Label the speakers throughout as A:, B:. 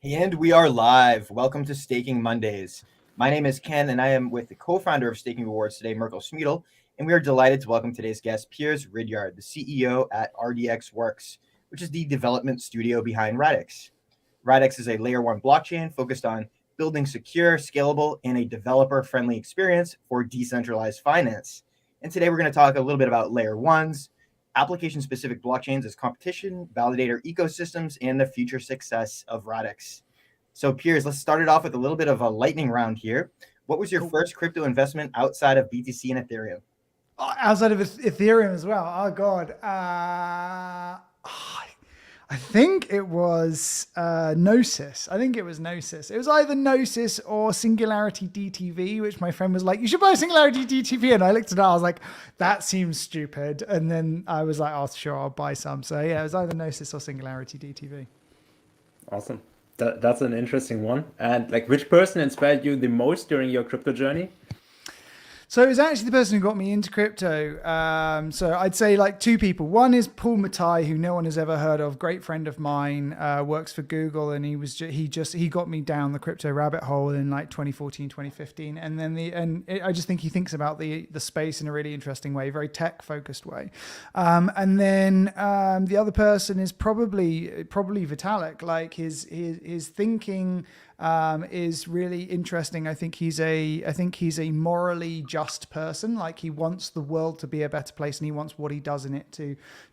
A: And we are live. Welcome to Staking Mondays. My name is Ken, and I am with the co-founder of Staking Rewards today, Merkel Smeedel, and we are delighted to welcome today's guest, Piers Ridyard, the CEO at RDX Works, which is the development studio behind Radix. Radix is a layer one blockchain focused on building secure, scalable, and a developer-friendly experience for decentralized finance. And today we're going to talk a little bit about layer ones, application-specific blockchains as competition, validator ecosystems, and the future success of Radix. So, Piers, let's start it off with a little bit of a lightning round here. What was your first crypto investment outside of BTC and Ethereum?
B: Outside of Ethereum as well. Oh God. I think it was Gnosis. I think it was Gnosis. It was either Gnosis or Singularity DTV, which my friend was like, "You should buy Singularity DTV." And I looked at it, I was like, "That seems stupid." And then I was like, "Oh, sure, I'll buy some." So yeah, it was either Gnosis or Singularity DTV.
C: Awesome. That's an interesting one. And like, which person inspired you the most during your crypto journey?
B: So it was actually the person who got me into crypto. So I'd say like two people. One is Paul Matai, who no one has ever heard of. Great friend of mine, works for Google, and he got me down the crypto rabbit hole in like 2014, 2015. And then I just think he thinks about the space in a really interesting way, very tech focused way. And then the other person is probably Vitalik. Like his thinking is really interesting. I think he's a morally just person. Like he wants the world to be a better place, and he wants what he does in it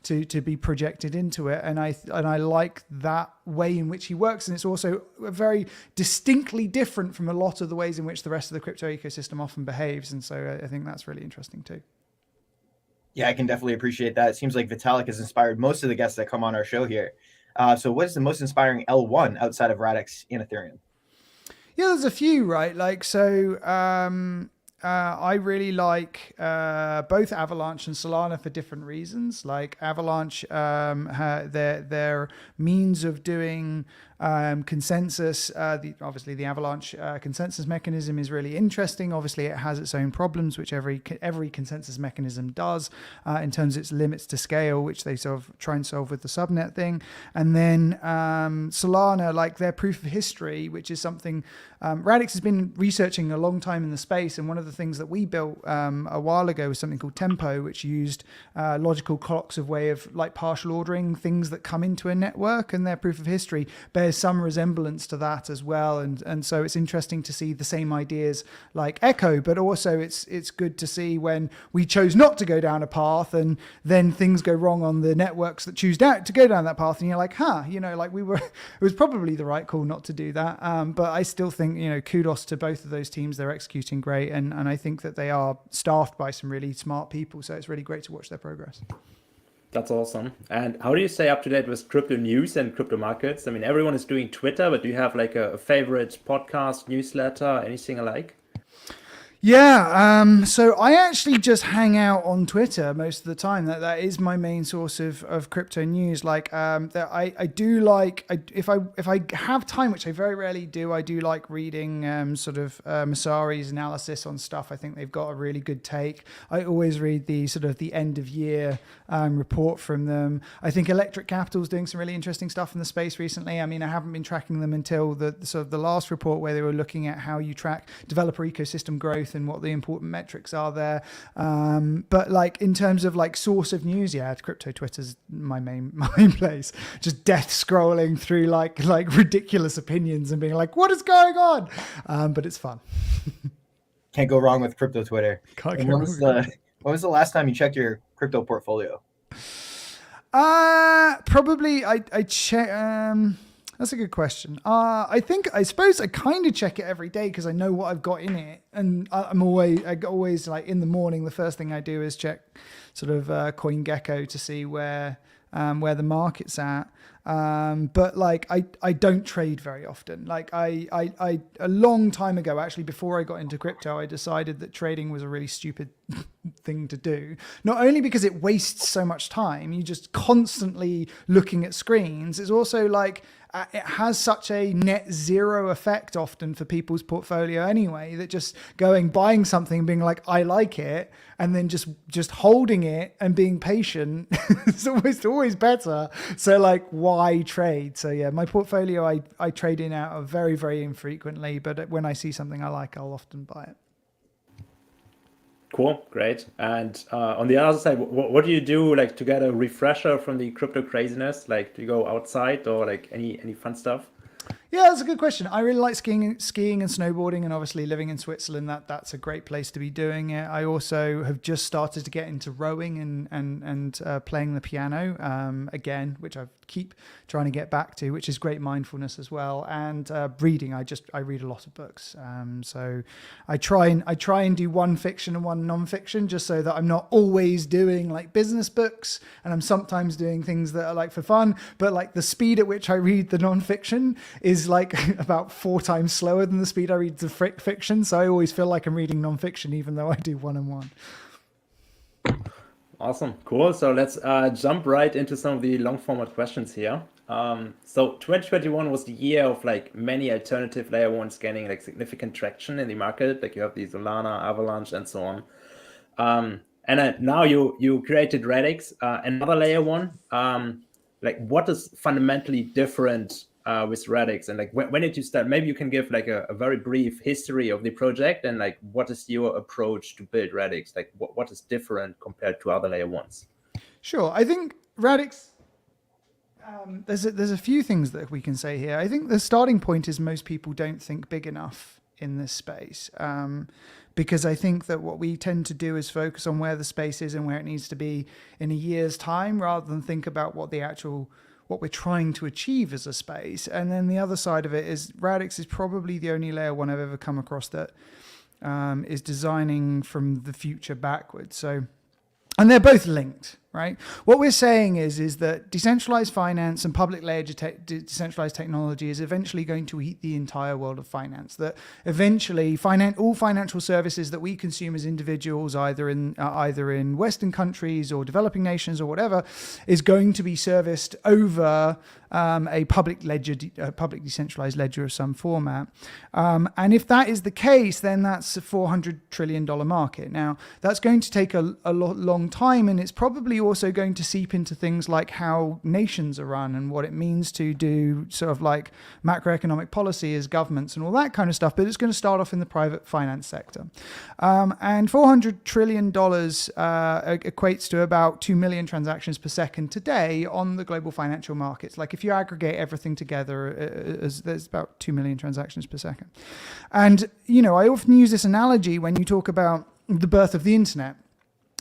B: to be projected into it. And I like that way in which he works. And it's also very distinctly different from a lot of the ways in which the rest of the crypto ecosystem often behaves. And so I think that's really interesting too.
A: Yeah, I can definitely appreciate that. It seems like Vitalik has inspired most of the guests that come on our show here. So what is the most inspiring L1 outside of Radix and Ethereum?
B: Yeah, there's a few, right? Like, so I really like both Avalanche and Solana for different reasons. Like Avalanche, their means of doing consensus, obviously the Avalanche consensus mechanism is really interesting. Obviously it has its own problems, which every consensus mechanism does in terms of its limits to scale, which they sort of try and solve with the subnet thing. And then Solana, like their proof of history, which is something Radix has been researching a long time in the space. And one of the things that we built a while ago was something called Tempo, which used logical clocks of way of like partial ordering things that come into a network, and their proof of history bears some resemblance to that as well. And so it's interesting to see the same ideas like echo, but also it's good to see when we chose not to go down a path and then things go wrong on the networks that choose to go down that path. And you're like, like it was probably the right call not to do that. But I still think, kudos to both of those teams. They're executing great. And I think that they are staffed by some really smart people. So it's really great to watch their progress.
C: That's awesome. And how do you stay up to date with crypto news and crypto markets? I mean, everyone is doing Twitter, but do you have like a favorite podcast, newsletter, anything alike?
B: Yeah, so I actually just hang out on Twitter most of the time. That is my main source of crypto news. Like, I do like if I have time, which I very rarely do. I do like reading Masari's analysis on stuff. I think they've got a really good take. I always read the sort of the end of year report from them. I think Electric Capital is doing some really interesting stuff in the space recently. I mean, I haven't been tracking them until the sort of the last report where they were looking at how you track developer ecosystem growth and what the important metrics are there. But like in terms of like source of news, yeah, crypto Twitter's my main place. Just death scrolling through like ridiculous opinions and being like, what is going on? But it's fun.
A: Can't go wrong with crypto Twitter. When was the last time you checked your crypto portfolio?
B: Probably I check. That's a good question. I suppose I kind of check it every day because I know what I've got in it, and I always like in the morning. The first thing I do is check sort of CoinGecko to see where the market's at. But like I don't trade very often. Like I a long time ago, actually, before I got into crypto, I decided that trading was a really stupid thing to do, not only because it wastes so much time, you just constantly looking at screens. It's also like it has such a net zero effect often for people's portfolio anyway, that just buying something, being like, I like it, and then just holding it and being patient is always better. So like, why trade? So yeah, my portfolio, I trade in out of very, very infrequently, but when I see something I like, I'll often buy it.
C: Cool, great. And on the other side, what do you do like to get a refresher from the crypto craziness? Like, do you go outside or like any fun stuff?
B: Yeah, that's a good question. I really like skiing and snowboarding, and obviously living in Switzerland, that's a great place to be doing it. I also have just started to get into rowing and playing the piano again, which I keep trying to get back to, which is great mindfulness as well. And reading, I read a lot of books. So I try and do one fiction and one non-fiction, just so that I'm not always doing like business books, and I'm sometimes doing things that are like for fun, but like the speed at which I read the non-fiction is like about 4 times slower than the speed I read the fiction. So I always feel like I'm reading non-fiction, even though I do one and one.
C: Awesome, cool. So let's jump right into some of the long format questions here. So 2021 was the year of like many alternative layer ones gaining like significant traction in the market. Like you have the Solana, Avalanche, and so on. And now you created Radix, another layer one. Like what is fundamentally different with Radix, and like when did you start? Maybe you can give like a very brief history of the project, and like what is your approach to build Radix? Like what is different compared to other layer ones?
B: Sure, I think Radix. There's a few things that we can say here. I think the starting point is most people don't think big enough in this space, because I think that what we tend to do is focus on where the space is and where it needs to be in a year's time, rather than think about what we're trying to achieve as a space. And then the other side of it is Radix is probably the only layer one I've ever come across that is designing from the future backwards. And they're both linked, right? What we're saying is that decentralized finance and public layer decentralized technology is eventually going to eat the entire world of finance. That eventually all financial services that we consume as individuals, either in Western countries or developing nations or whatever, is going to be serviced over a public decentralized ledger of some format. And if that is the case, then that's a $400 trillion market. Now, that's going to take a long time, and it's probably also going to seep into things like how nations are run and what it means to do sort of like macroeconomic policy as governments and all that kind of stuff. But it's going to start off in the private finance sector. And $400 trillion equates to about 2 million transactions per second today on the global financial markets. Like if you aggregate everything together, there's about 2 million transactions per second. And, I often use this analogy when you talk about the birth of the internet.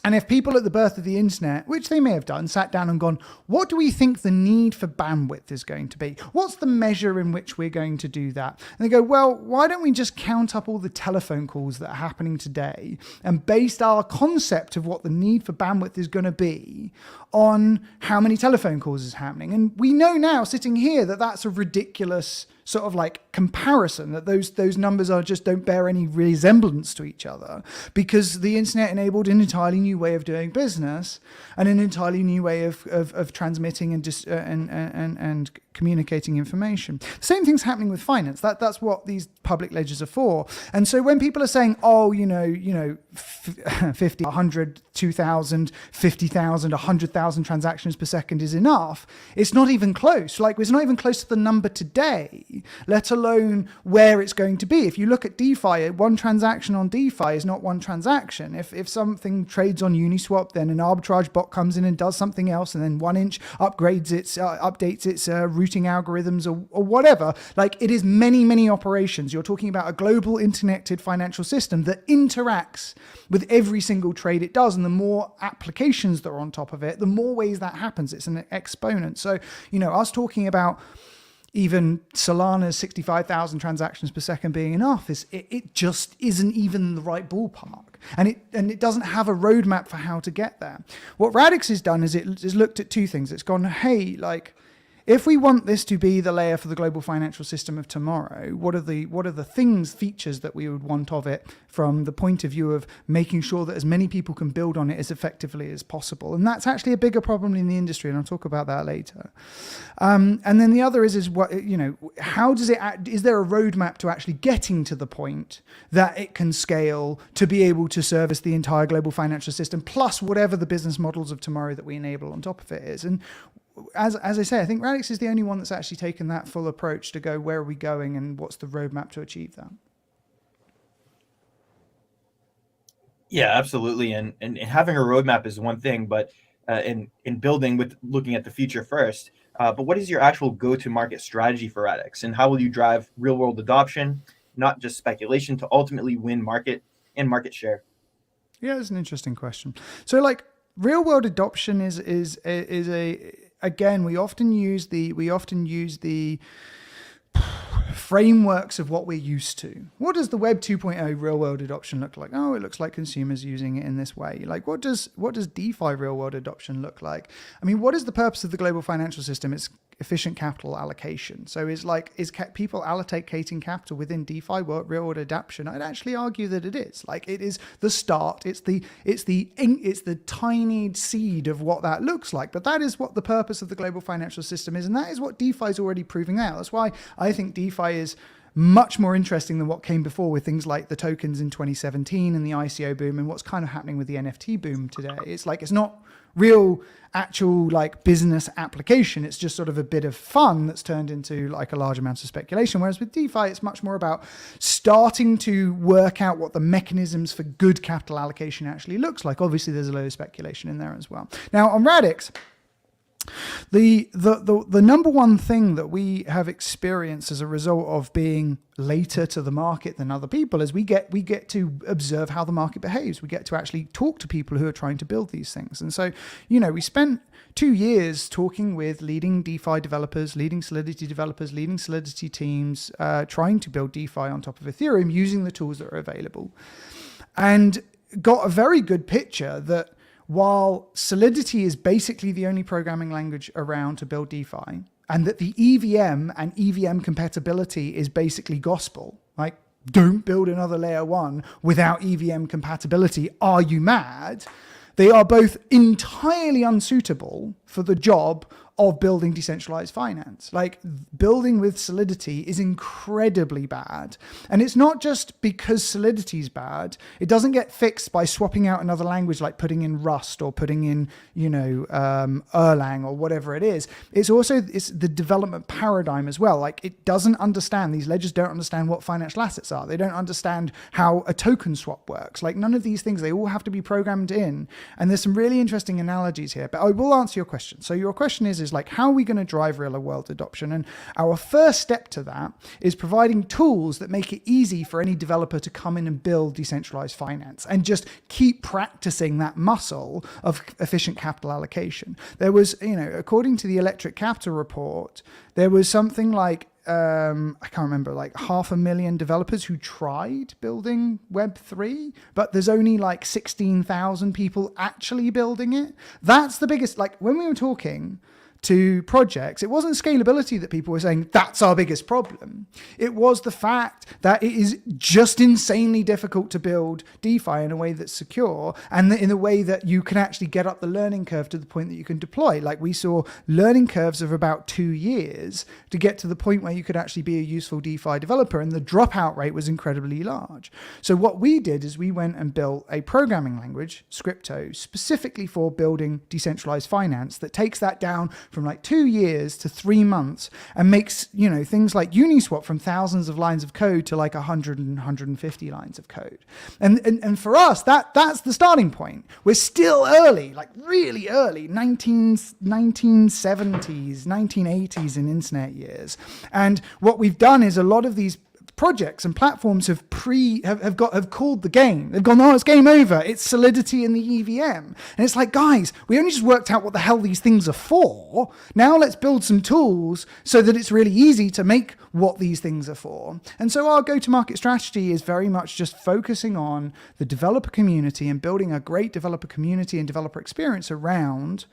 B: And if people at the birth of the internet, which they may have done, sat down and gone, what do we think the need for bandwidth is going to be? What's the measure in which we're going to do that? And they go, well, why don't we just count up all the telephone calls that are happening today and base our concept of what the need for bandwidth is going to be on how many telephone calls is happening? And we know now, sitting here, that that's a ridiculous sort of like comparison, that those numbers don't bear any resemblance to each other, because the internet enabled an entirely new way of doing business and an entirely new way of transmitting and communicating information. The same thing's happening with finance. That's what these public ledgers are for. And so when people are saying, 50, 100, 2,000, 50,000, 100,000 transactions per second is enough, it's not even close. Like, it's not even close to the number today, let alone where it's going to be. If you look at DeFi, one transaction on DeFi is not one transaction. If something trades on Uniswap, then an arbitrage bot comes in and does something else, and then 1inch updates its routing algorithms or whatever. Like, it is many operations. You're talking about a global interconnected financial system that interacts with every single trade it does. And the more applications that are on top of it, the more ways that happens. It's an exponent. So, us talking about even Solana's 65,000 transactions per second being enough, it just isn't even the right ballpark. And it doesn't have a roadmap for how to get there. What Radix has done is it has looked at two things. It's gone, hey, like, if we want this to be the layer for the global financial system of tomorrow, what are the features that we would want of it from the point of view of making sure that as many people can build on it as effectively as possible? And that's actually a bigger problem in the industry, and I'll talk about that later. And then the other is what, how does it act? Is there a roadmap to actually getting to the point that it can scale to be able to service the entire global financial system, plus whatever the business models of tomorrow that we enable on top of it is? And as I say, I think Radix is the only one that's actually taken that full approach to go, where are we going and what's the roadmap to achieve that?
A: Yeah, absolutely. And having a roadmap is one thing, but in building with looking at the future first. But what is your actual go-to-market strategy for Radix, and how will you drive real-world adoption, not just speculation, to ultimately win market and market share?
B: Yeah, it's an interesting question. So, like, real-world adoption is a again, we often use the frameworks of what we're used to. What does the Web 2.0 real-world adoption look like? Oh, it looks like consumers using it in this way. Like, what does DeFi real-world adoption look like? I mean, what is the purpose of the global financial system? It's efficient capital allocation. So is people allocating capital within DeFi real-world adoption? I'd actually argue that it is. Like, it is the start. It's the tiny seed of what that looks like. But that is what the purpose of the global financial system is, and that is what DeFi is already proving out. That's why I think DeFi is much more interesting than what came before with things like the tokens in 2017 and the ICO boom and what's kind of happening with the NFT boom today. It's like, it's not real actual like business application. It's just sort of a bit of fun that's turned into like a large amount of speculation. Whereas with DeFi, it's much more about starting to work out what the mechanisms for good capital allocation actually looks like. Obviously, there's a load of speculation in there as well. Now on Radix, the number one thing that we have experienced as a result of being later to the market than other people is we get to observe how the market behaves. We get to actually talk to people who are trying to build these things. And so, we spent 2 years talking with leading DeFi developers, leading Solidity developers, leading Solidity teams, trying to build DeFi on top of Ethereum using the tools that are available, and got a very good picture that while Solidity is basically the only programming language around to build DeFi, and that the EVM and EVM compatibility is basically gospel, like, don't build another layer 1 without EVM compatibility. Are you mad? They are both entirely unsuitable for the job of building decentralized finance. Like, building with Solidity is incredibly bad. And it's not just because Solidity is bad. It doesn't get fixed by swapping out another language, like putting in Rust or putting in, Erlang or whatever it is. It's the development paradigm as well. Like, it doesn't understand, these ledgers don't understand what financial assets are. They don't understand how a token swap works. Like, none of these things, they all have to be programmed in. And there's some really interesting analogies here, but I will answer your question. So your question is like, how are we going to drive real world adoption? And our first step to that is providing tools that make it easy for any developer to come in and build decentralized finance and just keep practicing that muscle of efficient capital allocation. There was, according to the Electric Capital report, there was something like I can't remember, like 500,000 developers who tried building Web3, but there's only like 16,000 people actually building it. That's the biggest, like, when we were talking to projects, it wasn't scalability that people were saying that's our biggest problem. It was the fact that it is just insanely difficult to build DeFi in a way that's secure and in a way that you can actually get up the learning curve to the point that you can deploy. Like, we saw learning curves of about 2 years to get to the point where you could actually be a useful DeFi developer, and the dropout rate was incredibly large. So what we did is we went and built a programming language, Scripto, specifically for building decentralized finance that takes that down from like 2 years to 3 months and makes, things like Uniswap from thousands of lines of code to like 100 and 150 lines of code. And for us, that's the starting point. We're still early, like really early, 1970s, 1980s in internet years. And what we've done is a lot of these projects and platforms have called the game. They've gone, oh, it's game over. It's Solidity and the EVM. And it's like, guys, we only just worked out what the hell these things are for. Now let's build some tools so that it's really easy to make what these things are for. And so our go-to-market strategy is very much just focusing on the developer community and building a great developer community and developer experience around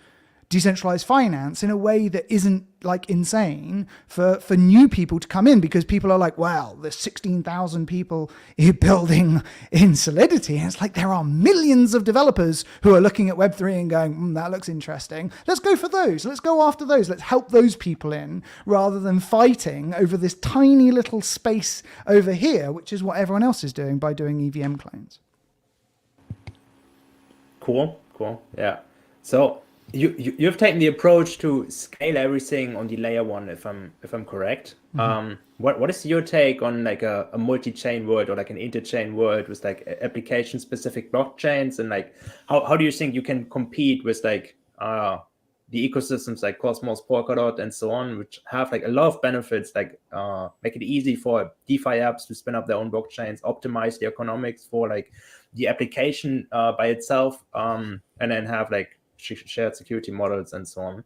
B: decentralized finance in a way that isn't like insane for new people to come in, because people are like, well, there's 16,000 people building in Solidity. And it's like, there are millions of developers who are looking at Web3 and going, that looks interesting. Let's go for those. Let's go after those. Let's help those people in, rather than fighting over this tiny little space over here, which is what everyone else is doing by doing EVM clones.
C: Cool. Yeah. So you've taken the approach to scale everything on the layer one, if I'm correct. Mm-hmm. What is your take on like a multi-chain world, or like an interchain world with like application specific blockchains, and like how do you think you can compete with like the ecosystems like Cosmos, Polkadot, and so on, which have like a lot of benefits, like make it easy for DeFi apps to spin up their own blockchains, optimize the economics for like the application by itself, and then have like shared security models and so on.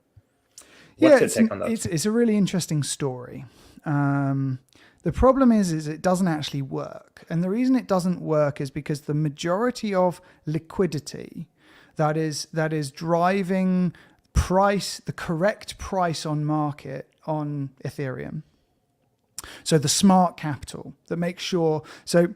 C: What's your take on that?
B: It's a really interesting story. The problem is it doesn't actually work. And the reason it doesn't work is because the majority of liquidity that is driving price, the correct price on market on Ethereum. So the smart capital that makes sure, so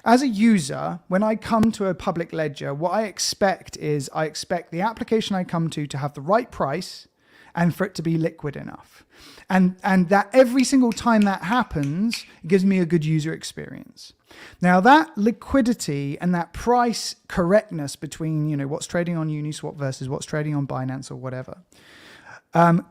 B: as a user, when I come to a public ledger, what I expect the application I come to have the right price and for it to be liquid enough. And that every single time that happens, it gives me a good user experience. Now that liquidity and that price correctness between, what's trading on Uniswap versus what's trading on Binance or whatever,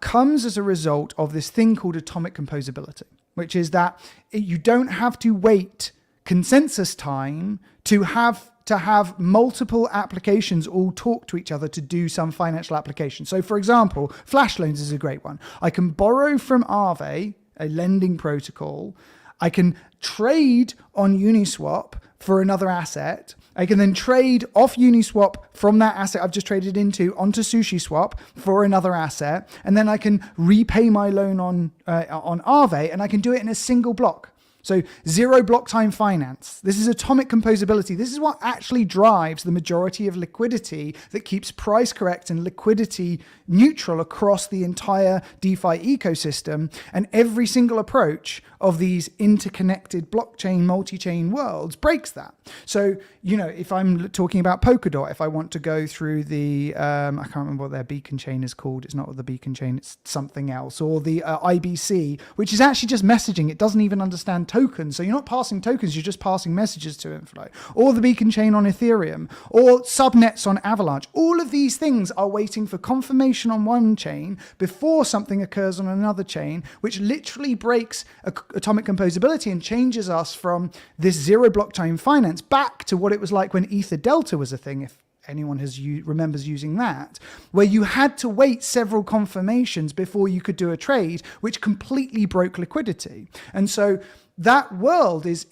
B: comes as a result of this thing called atomic composability, which is that you don't have to wait consensus time to have multiple applications all talk to each other to do some financial application. So for example, flash loans is a great one. I can borrow from Aave, a lending protocol. I can trade on Uniswap for another asset. I can then trade off Uniswap from that asset I've just traded into onto SushiSwap for another asset. And then I can repay my loan on Aave, and I can do it in a single block. So zero block time finance. This is atomic composability. This is what actually drives the majority of liquidity that keeps price correct and liquidity neutral across the entire DeFi ecosystem. And every single approach of these interconnected blockchain, multi-chain worlds breaks that. So, if I'm talking about Polkadot, if I want to go through the, I can't remember what their beacon chain is called. It's not the beacon chain, it's something else. Or the IBC, which is actually just messaging. It doesn't even understand tokens. So you're not passing tokens, you're just passing messages to Inflow. Or the beacon chain on Ethereum, or subnets on Avalanche. All of these things are waiting for confirmation on one chain before something occurs on another chain, which literally breaks atomic composability and changes us from this zero block time finance back to what it was like when Ether Delta was a thing, if anyone remembers using that, where you had to wait several confirmations before you could do a trade, which completely broke liquidity. And so that world is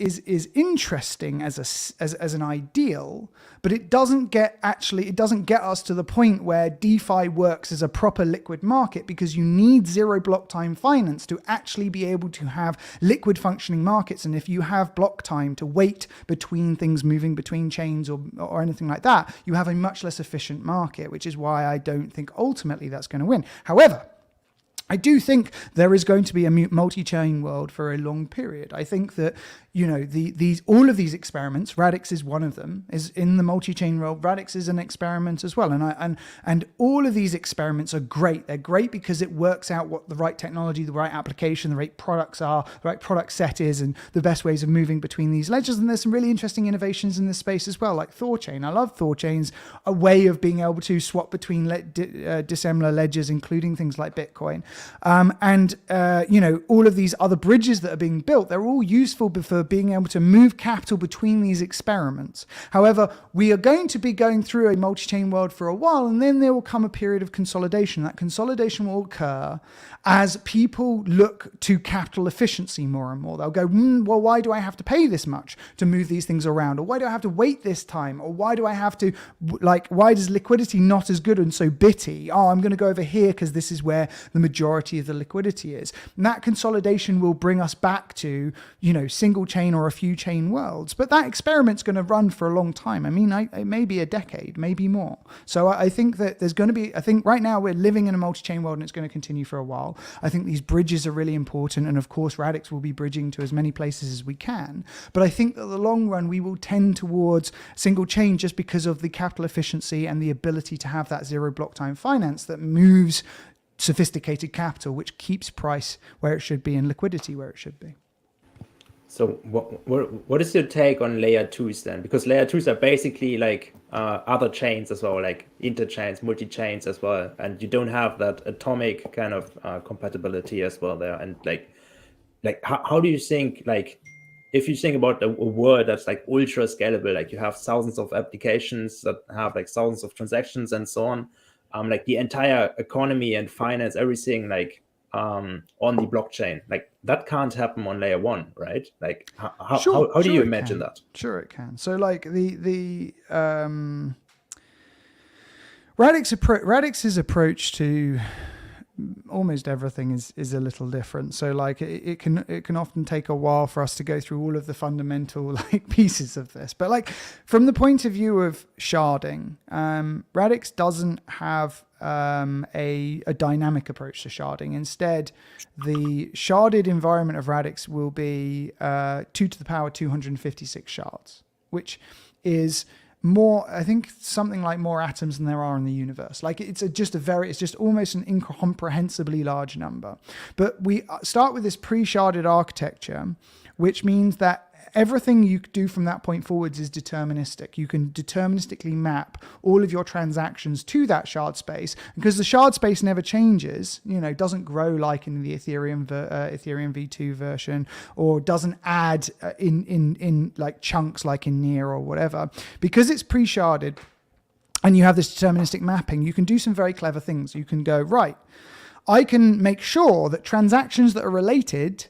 B: interesting as an ideal, but it doesn't get us to the point where DeFi works as a proper liquid market, because you need zero block time finance to actually be able to have liquid functioning markets. And if you have block time to wait between things moving between chains or anything like that, you have a much less efficient market, which is why I don't think ultimately that's going to win. However, I do think there is going to be a multi-chain world for a long period. I think that, all of these experiments, Radix is one of them, is in the multi-chain world. Radix is an experiment as well. And all of these experiments are great. They're great because it works out what the right technology, the right application, the right products are, the right product set is, and the best ways of moving between these ledgers. And there's some really interesting innovations in this space as well, like Thorchain. I love Thorchain's a way of being able to swap between dissimilar ledgers, including things like Bitcoin. All of these other bridges that are being built, they're all useful for being able to move capital between these experiments. However, we are going to be going through a multi-chain world for a while, and then there will come a period of consolidation. That consolidation will occur as people look to capital efficiency more and more. They'll go, well, why do I have to pay this much to move these things around? Or why do I have to wait this time? Or why do I have to, why does liquidity not as good and so bitty? Oh, I'm going to go over here because this is where the majority majority of the liquidity is. And that consolidation will bring us back to, single chain or a few chain worlds. But that experiment's going to run for a long time. I mean, it may be a decade, maybe more. So I think that there's going to be, I think right now we're living in a multi-chain world and it's going to continue for a while. I think these bridges are really important. And of course, Radix will be bridging to as many places as we can. But I think that in the long run, we will tend towards single chain just because of the capital efficiency and the ability to have that zero block time finance that moves sophisticated capital, which keeps price where it should be and liquidity where it should be.
C: So what is your take on layer 2s then? Because layer 2s are basically like other chains as well, like interchains, multi-chains as well. And you don't have that atomic kind of compatibility as well there. And like how do you think, like, if you think about a world that's like ultra scalable, like you have thousands of applications that have like thousands of transactions and so on, like the entire economy and finance, everything like on the blockchain, like that can't happen on layer 1, right? Like how do you imagine that?
B: Sure it can. So like the Radix's approach to almost everything is a little different. So like it can often take a while for us to go through all of the fundamental like pieces of this. But like from the point of view of sharding, Radix doesn't have a dynamic approach to sharding. Instead, the sharded environment of Radix will be 2 to the power 256 shards, which is more, I think, something like more atoms than there are in the universe. Like it's just almost an incomprehensibly large number. But we start with this pre-sharded architecture, which means that everything you do from that point forwards is deterministic. You can deterministically map all of your transactions to that shard space, because the shard space never changes, doesn't grow like in the Ethereum v2 version, or doesn't add in like chunks like in Near or whatever. Because it's pre-sharded and you have this deterministic mapping, you can do some very clever things. You can go, right, I can make sure that transactions that are related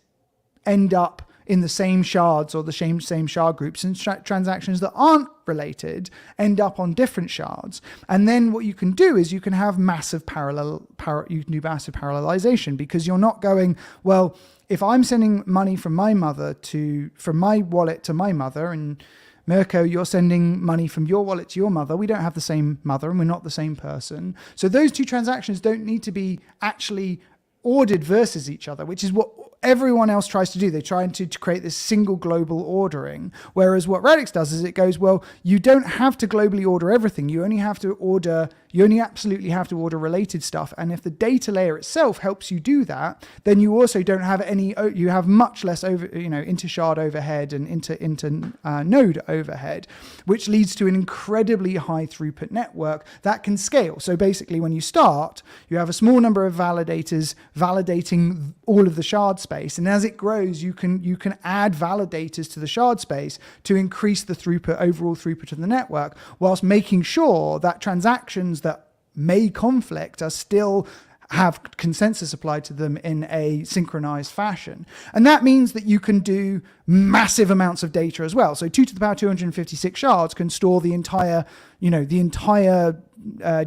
B: end up in the same shards or the same shard groups, and transactions that aren't related end up on different shards. And then what you can do is you can have massive parallelization, because you're not going, well, if I'm sending money from my wallet to my mother, and Mirko, you're sending money from your wallet to your mother, we don't have the same mother and we're not the same person. So those two transactions don't need to be actually ordered versus each other, which is what everyone else tries to do. They try to create this single global ordering. Whereas what Radix does is it goes, well, you don't have to globally order everything. You only absolutely have to order related stuff. And if the data layer itself helps you do that, then you also don't have you have much less inter-shard overhead and inter-node overhead, which leads to an incredibly high throughput network that can scale. So basically when you start, you have a small number of validators validating all of the shard space, and as it grows, you can add validators to the shard space to increase the overall throughput of the network, whilst making sure that transactions that may conflict are still have consensus applied to them in a synchronized fashion. And that means that you can do massive amounts of data as well. So 2 to the power 256 shards can store the entire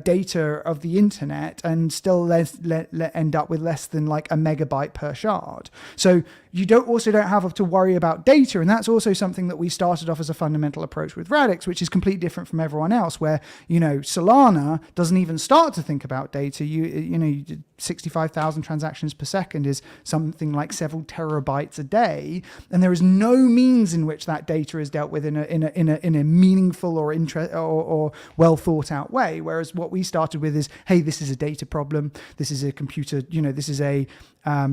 B: data of the internet and still end up with less than like a megabyte per shard. So you don't have to worry about data. And that's also something that we started off as a fundamental approach with Radix, which is completely different from everyone else, where, Solana doesn't even start to think about data. You did 65,000 transactions per second is something like several terabytes a day. And there is no means in which that data is dealt with in a meaningful or well thought out way. Whereas what we started with is, hey, this is a data problem. This is a computer, this is a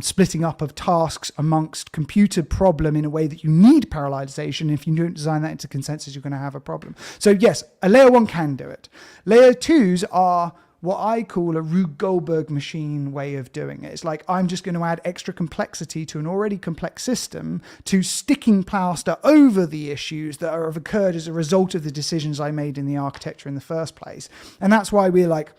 B: splitting up of tasks amongst computer problem in a way that you need parallelization. If you don't design that into consensus, you're going to have a problem. So yes, a layer 1 can do it. Layer 2s are what I call a Rube Goldberg machine way of doing it. It's like, I'm just going to add extra complexity to an already complex system to sticking plaster over the issues that have occurred as a result of the decisions I made in the architecture in the first place. And that's why we're like,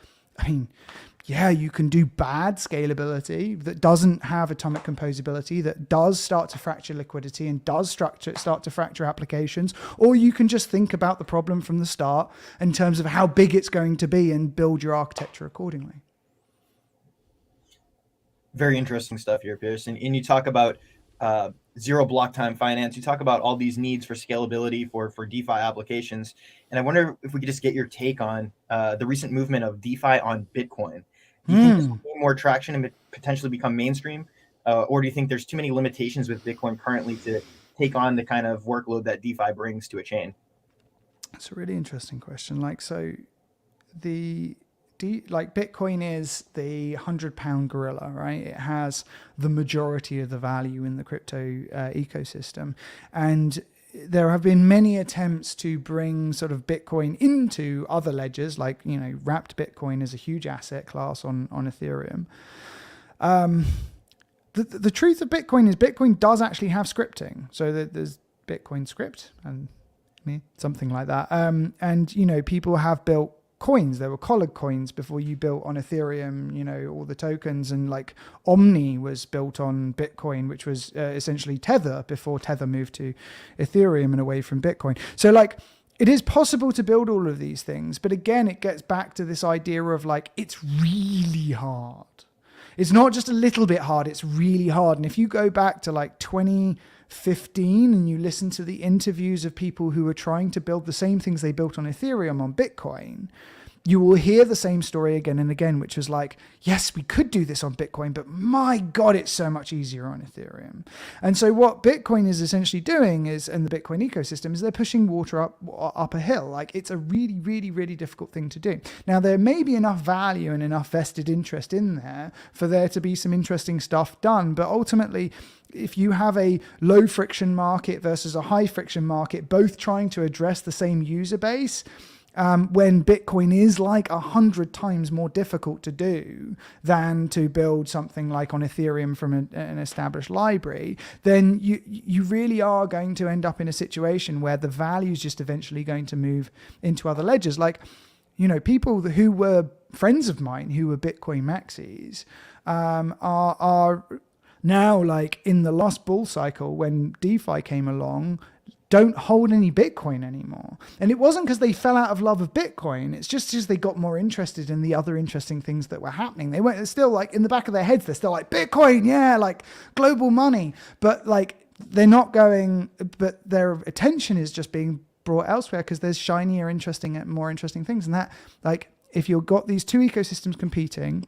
B: yeah, you can do bad scalability that doesn't have atomic composability, that does start to fracture liquidity and does start to fracture applications. Or you can just think about the problem from the start in terms of how big it's going to be and build your architecture accordingly.
A: Very interesting stuff here, Piers. And you talk about zero block time finance. You talk about all these needs for scalability for DeFi applications. And I wonder if we could just get your take on the recent movement of DeFi on Bitcoin. Do you think this will gain more traction and potentially become mainstream? Or do you think there's too many limitations with Bitcoin currently to take on the kind of workload that DeFi brings to a chain?
B: It's a really interesting question. Bitcoin is the £100 gorilla, right? It has the majority of the value in the crypto ecosystem. And there have been many attempts to bring sort of Bitcoin into other ledgers, like, wrapped Bitcoin is a huge asset class on Ethereum. The truth of Bitcoin is Bitcoin does actually have scripting. So there's Bitcoin script and something like that. And people have built coins. There were collared coins before you built on Ethereum, all the tokens, and like Omni was built on Bitcoin, which was essentially Tether before Tether moved to Ethereum and away from Bitcoin. So it is possible to build all of these things, but again, it gets back to this idea of it's really hard. It's not just a little bit hard, it's really hard. And if you go back to 2015 and you listen to the interviews of people who were trying to build the same things they built on Ethereum on Bitcoin, you will hear the same story again and again, which was yes, we could do this on Bitcoin, but my God, it's so much easier on Ethereum. And so what Bitcoin is essentially doing and the Bitcoin ecosystem is they're pushing water up a hill. It's a really, really, really difficult thing to do. Now, there may be enough value and enough vested interest in there for there to be some interesting stuff done. But ultimately, if you have a low friction market versus a high friction market, both trying to address the same user base, when Bitcoin is 100 times more difficult to do than to build something like on Ethereum from an established library, then you really are going to end up in a situation where the value is just eventually going to move into other ledgers. People who were friends of mine who were Bitcoin maxis are now, in the last bull cycle when DeFi came along, don't hold any Bitcoin anymore. And it wasn't because they fell out of love of Bitcoin. It's just because they got more interested in the other interesting things that were happening. They weren't still in the back of their heads, they're still Bitcoin, yeah, global money. But they're not going, but their attention is just being brought elsewhere because there's shinier, more interesting things. And that, if you've got these two ecosystems competing,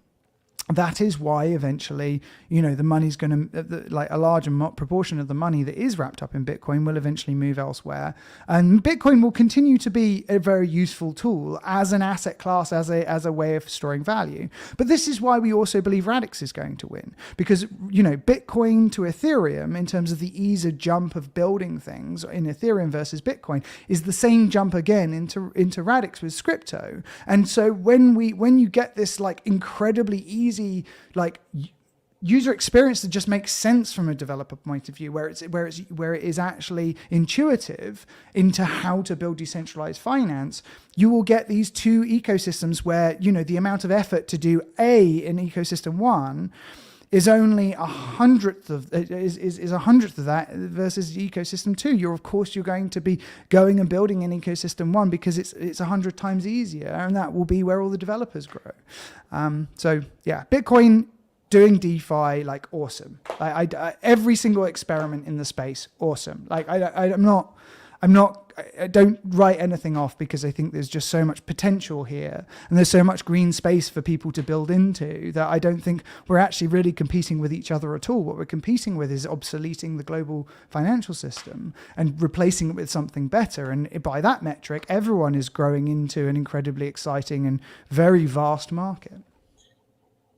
B: that is why eventually, the money's going to, a larger proportion of the money that is wrapped up in Bitcoin will eventually move elsewhere. And Bitcoin will continue to be a very useful tool as an asset class, as a way of storing value. But this is why we also believe Radix is going to win. Because, Bitcoin to Ethereum, in terms of the ease of jump of building things in Ethereum versus Bitcoin, is the same jump again into Radix with Scripto. And so when you get this incredibly easy user experience that just makes sense from a developer point of view, where it is actually intuitive into how to build decentralized finance, you will get these two ecosystems where the amount of effort to do in ecosystem one is only a hundredth of that versus ecosystem two. You're going to be going and building in ecosystem one because it's 100 times easier, and that will be where all the developers grow. So yeah, Bitcoin doing DeFi, awesome. Every single experiment in the space, awesome. I don't write anything off because I think there's just so much potential here and there's so much green space for people to build into that I don't think we're actually really competing with each other at all. What we're competing with is obsoleting the global financial system and replacing it with something better. And by that metric, everyone is growing into an incredibly exciting and very vast market.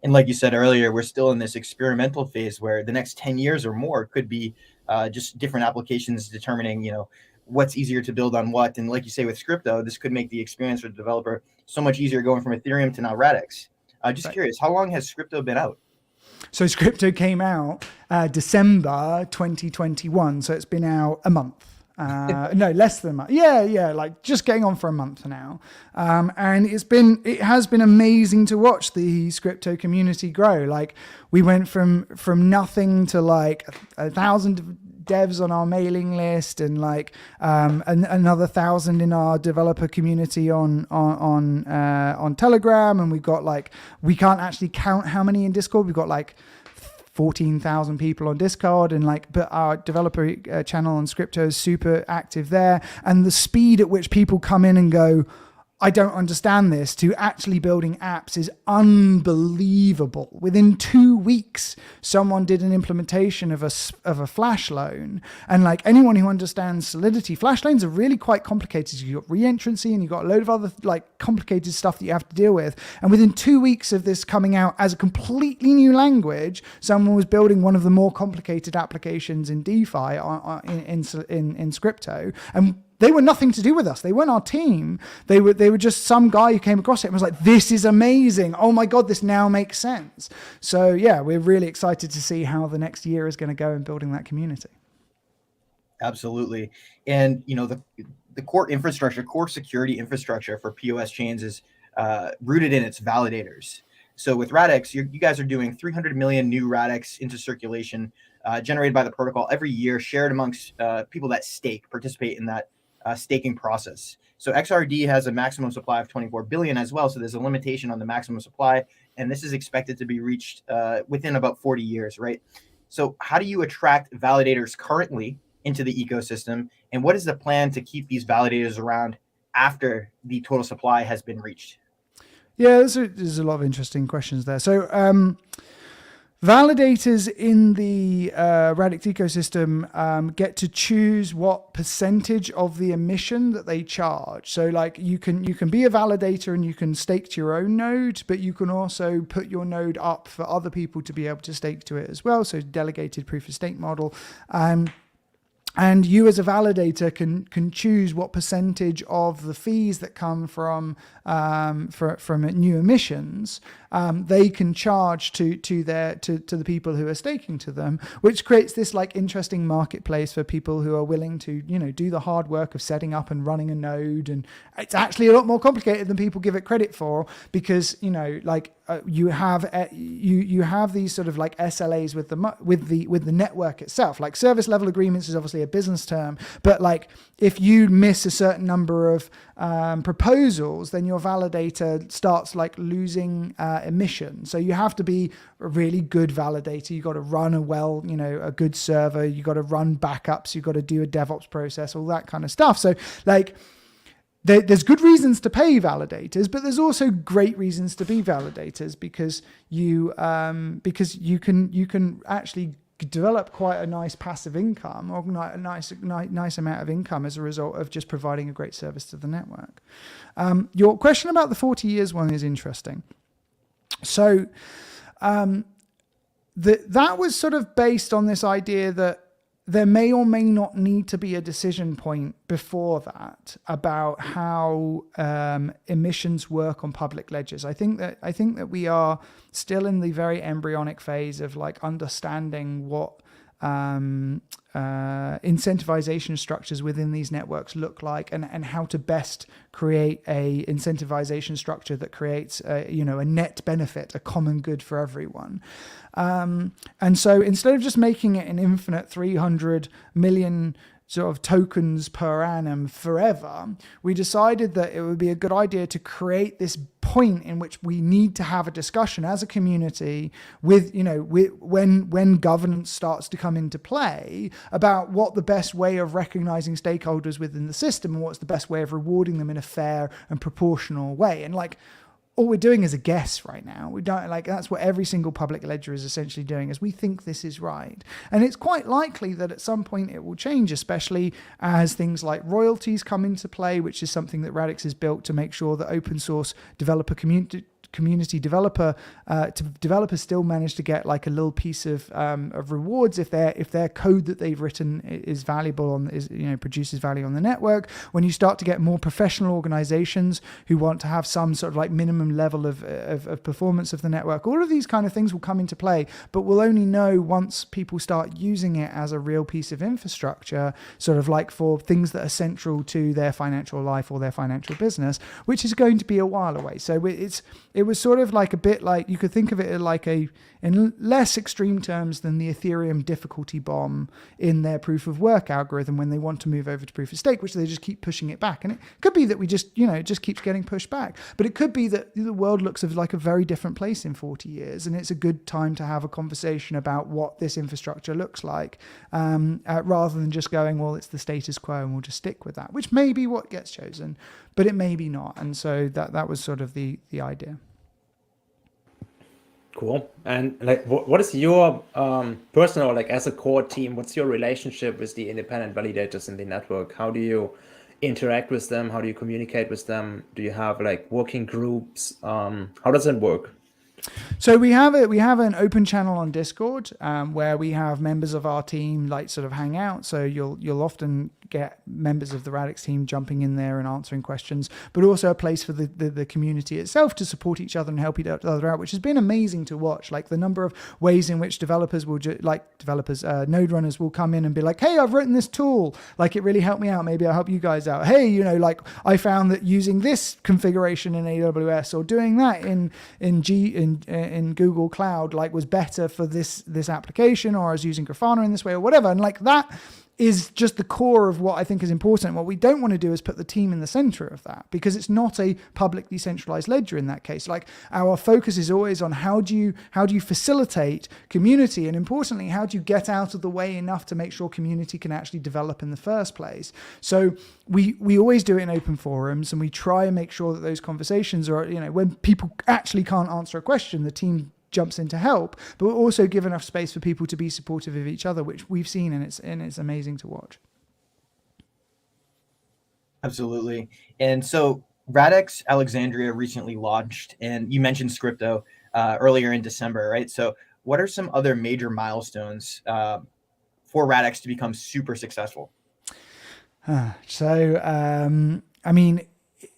A: And like you said earlier, we're still in this experimental phase where the next 10 years or more could be just different applications determining, what's easier to build on what. And like you say with Scripto, this could make the experience for the developer so much easier going from Ethereum to now Radix. Just curious, how long has Scripto been out?
B: So Scripto came out December 2021. So it's been out a month. No, less than a month. Yeah, just getting on for a month now. And it has been amazing to watch the Scripto community grow. We went from nothing to 1,000 devs on our mailing list and another 1,000 in our developer community on Telegram, and we've got we can't actually count how many in Discord. We've got 14,000 people on Discord, and but our developer channel on Scripto is super active there. And the speed at which people come in and go, I don't understand this, to actually building apps is unbelievable. Within 2 weeks, someone did an implementation of a flash loan. And anyone who understands Solidity, flash loans are really quite complicated. You've got re-entrancy and you've got a load of other complicated stuff that you have to deal with. And within 2 weeks of this coming out as a completely new language, someone was building one of the more complicated applications in DeFi in Scripto. And they were nothing to do with us. They weren't our team. They were just some guy who came across it and was like, this is amazing. Oh my God, this now makes sense. So yeah, we're really excited to see how the next year is going to go in building that community.
A: Absolutely. And, the core infrastructure, core security infrastructure for POS chains is rooted in its validators. So with Radix, you guys are doing 300 million new Radix into circulation generated by the protocol every year, shared amongst people that participate in that staking process. So XRD has a maximum supply of 24 billion as well. So there's a limitation on the maximum supply, and this is expected to be reached within about 40 years, right? So how do you attract validators currently into the ecosystem, and what is the plan to keep these validators around after the total supply has been reached?
B: Yeah, there's a lot of interesting questions there. So validators in the Radix ecosystem get to choose what percentage of the emission that they charge. So you can be a validator and you can stake to your own node, but you can also put your node up for other people to be able to stake to it as well. So delegated proof of stake model. And you as a validator can choose what percentage of the fees that come from new emissions they can charge to the people who are staking to them, which creates this interesting marketplace for people who are willing to do the hard work of setting up and running a node. And it's actually a lot more complicated than people give it credit for, because you have these sort of SLAs with the network itself. Service level agreements is obviously a business term, but if you miss a certain number of proposals, then your validator starts losing emission. So you have to be a really good validator. You got to run a good server. You got to run backups. You got to do a DevOps process, all that kind of stuff. So there's good reasons to pay validators, but there's also great reasons to be validators, because you can actually develop quite a nice passive income, or a nice amount of income as a result of just providing a great service to the network. Your question about the 40 years one is interesting. So that was sort of based on this idea that there may or may not need to be a decision point before that about how emissions work on public ledgers. I think that we are still in the very embryonic phase of understanding what incentivization structures within these networks look like, and how to best create a incentivization structure that creates a net benefit, a common good for everyone. And so instead of just making it an infinite 300 million sort of tokens per annum forever, we decided that it would be a good idea to create this point in which we need to have a discussion as a community with when governance starts to come into play about what the best way of recognizing stakeholders within the system and what's the best way of rewarding them in a fair and proportional way. And all we're doing is a guess right now. We don't that's what every single public ledger is essentially doing, is we think this is right. And it's quite likely that at some point it will change, especially as things like royalties come into play, which is something that Radix has built to make sure that open source developers still manage to get a little piece of rewards if their code that they've written is valuable produces value on the network. When you start to get more professional organizations who want to have some sort of minimum level of performance of the network, all of these kind of things will come into play, but we'll only know once people start using it as a real piece of infrastructure, sort of for things that are central to their financial life or their financial business, which is going to be a while away. So it was sort of like a bit like, you could think of it like in less extreme terms than the Ethereum difficulty bomb in their proof of work algorithm when they want to move over to proof of stake, which they just keep pushing it back. And it could be that we just, it just keeps getting pushed back. But it could be that the world looks like a very different place in 40 years. And it's a good time to have a conversation about what this infrastructure looks like, rather than just going, well, it's the status quo and we'll just stick with that, which may be what gets chosen, but it may be not. And so that was sort of the idea.
C: Cool. And like, what is your personal, like as a core team, what's your relationship with the independent validators in the network? How do you interact with them? How do you communicate with them? Do you have like working groups? How does it work?
B: So we have an open channel on Discord, where we have members of our team like sort of hang out. So you'll often get members of the Radix team jumping in there and answering questions, but also a place for the community itself to support each other and help each other out, which has been amazing to watch. Like the number of ways in which developers will node runners will come in and be like, hey, I've written this tool, like it really helped me out, maybe I'll help you guys out. Hey, like I found that using this configuration in AWS or doing that in Google Cloud like was better for this application, or I was using Grafana in this way or whatever. And like that is just the core of what I think is important. What we don't want to do is put the team in the center of that, because it's not a public decentralized ledger in that case. Like our focus is always on how do you facilitate community, and importantly, how do you get out of the way enough to make sure community can actually develop in the first place. So we always do it in open forums, and we try and make sure that those conversations are, when people actually can't answer a question, the team jumps in to help, but we'll also give enough space for people to be supportive of each other, which we've seen, and it's amazing to watch.
A: Absolutely. And so Radix Alexandria recently launched, and you mentioned Scripto earlier in December, right? So what are some other major milestones for Radix to become super successful?
B: I mean,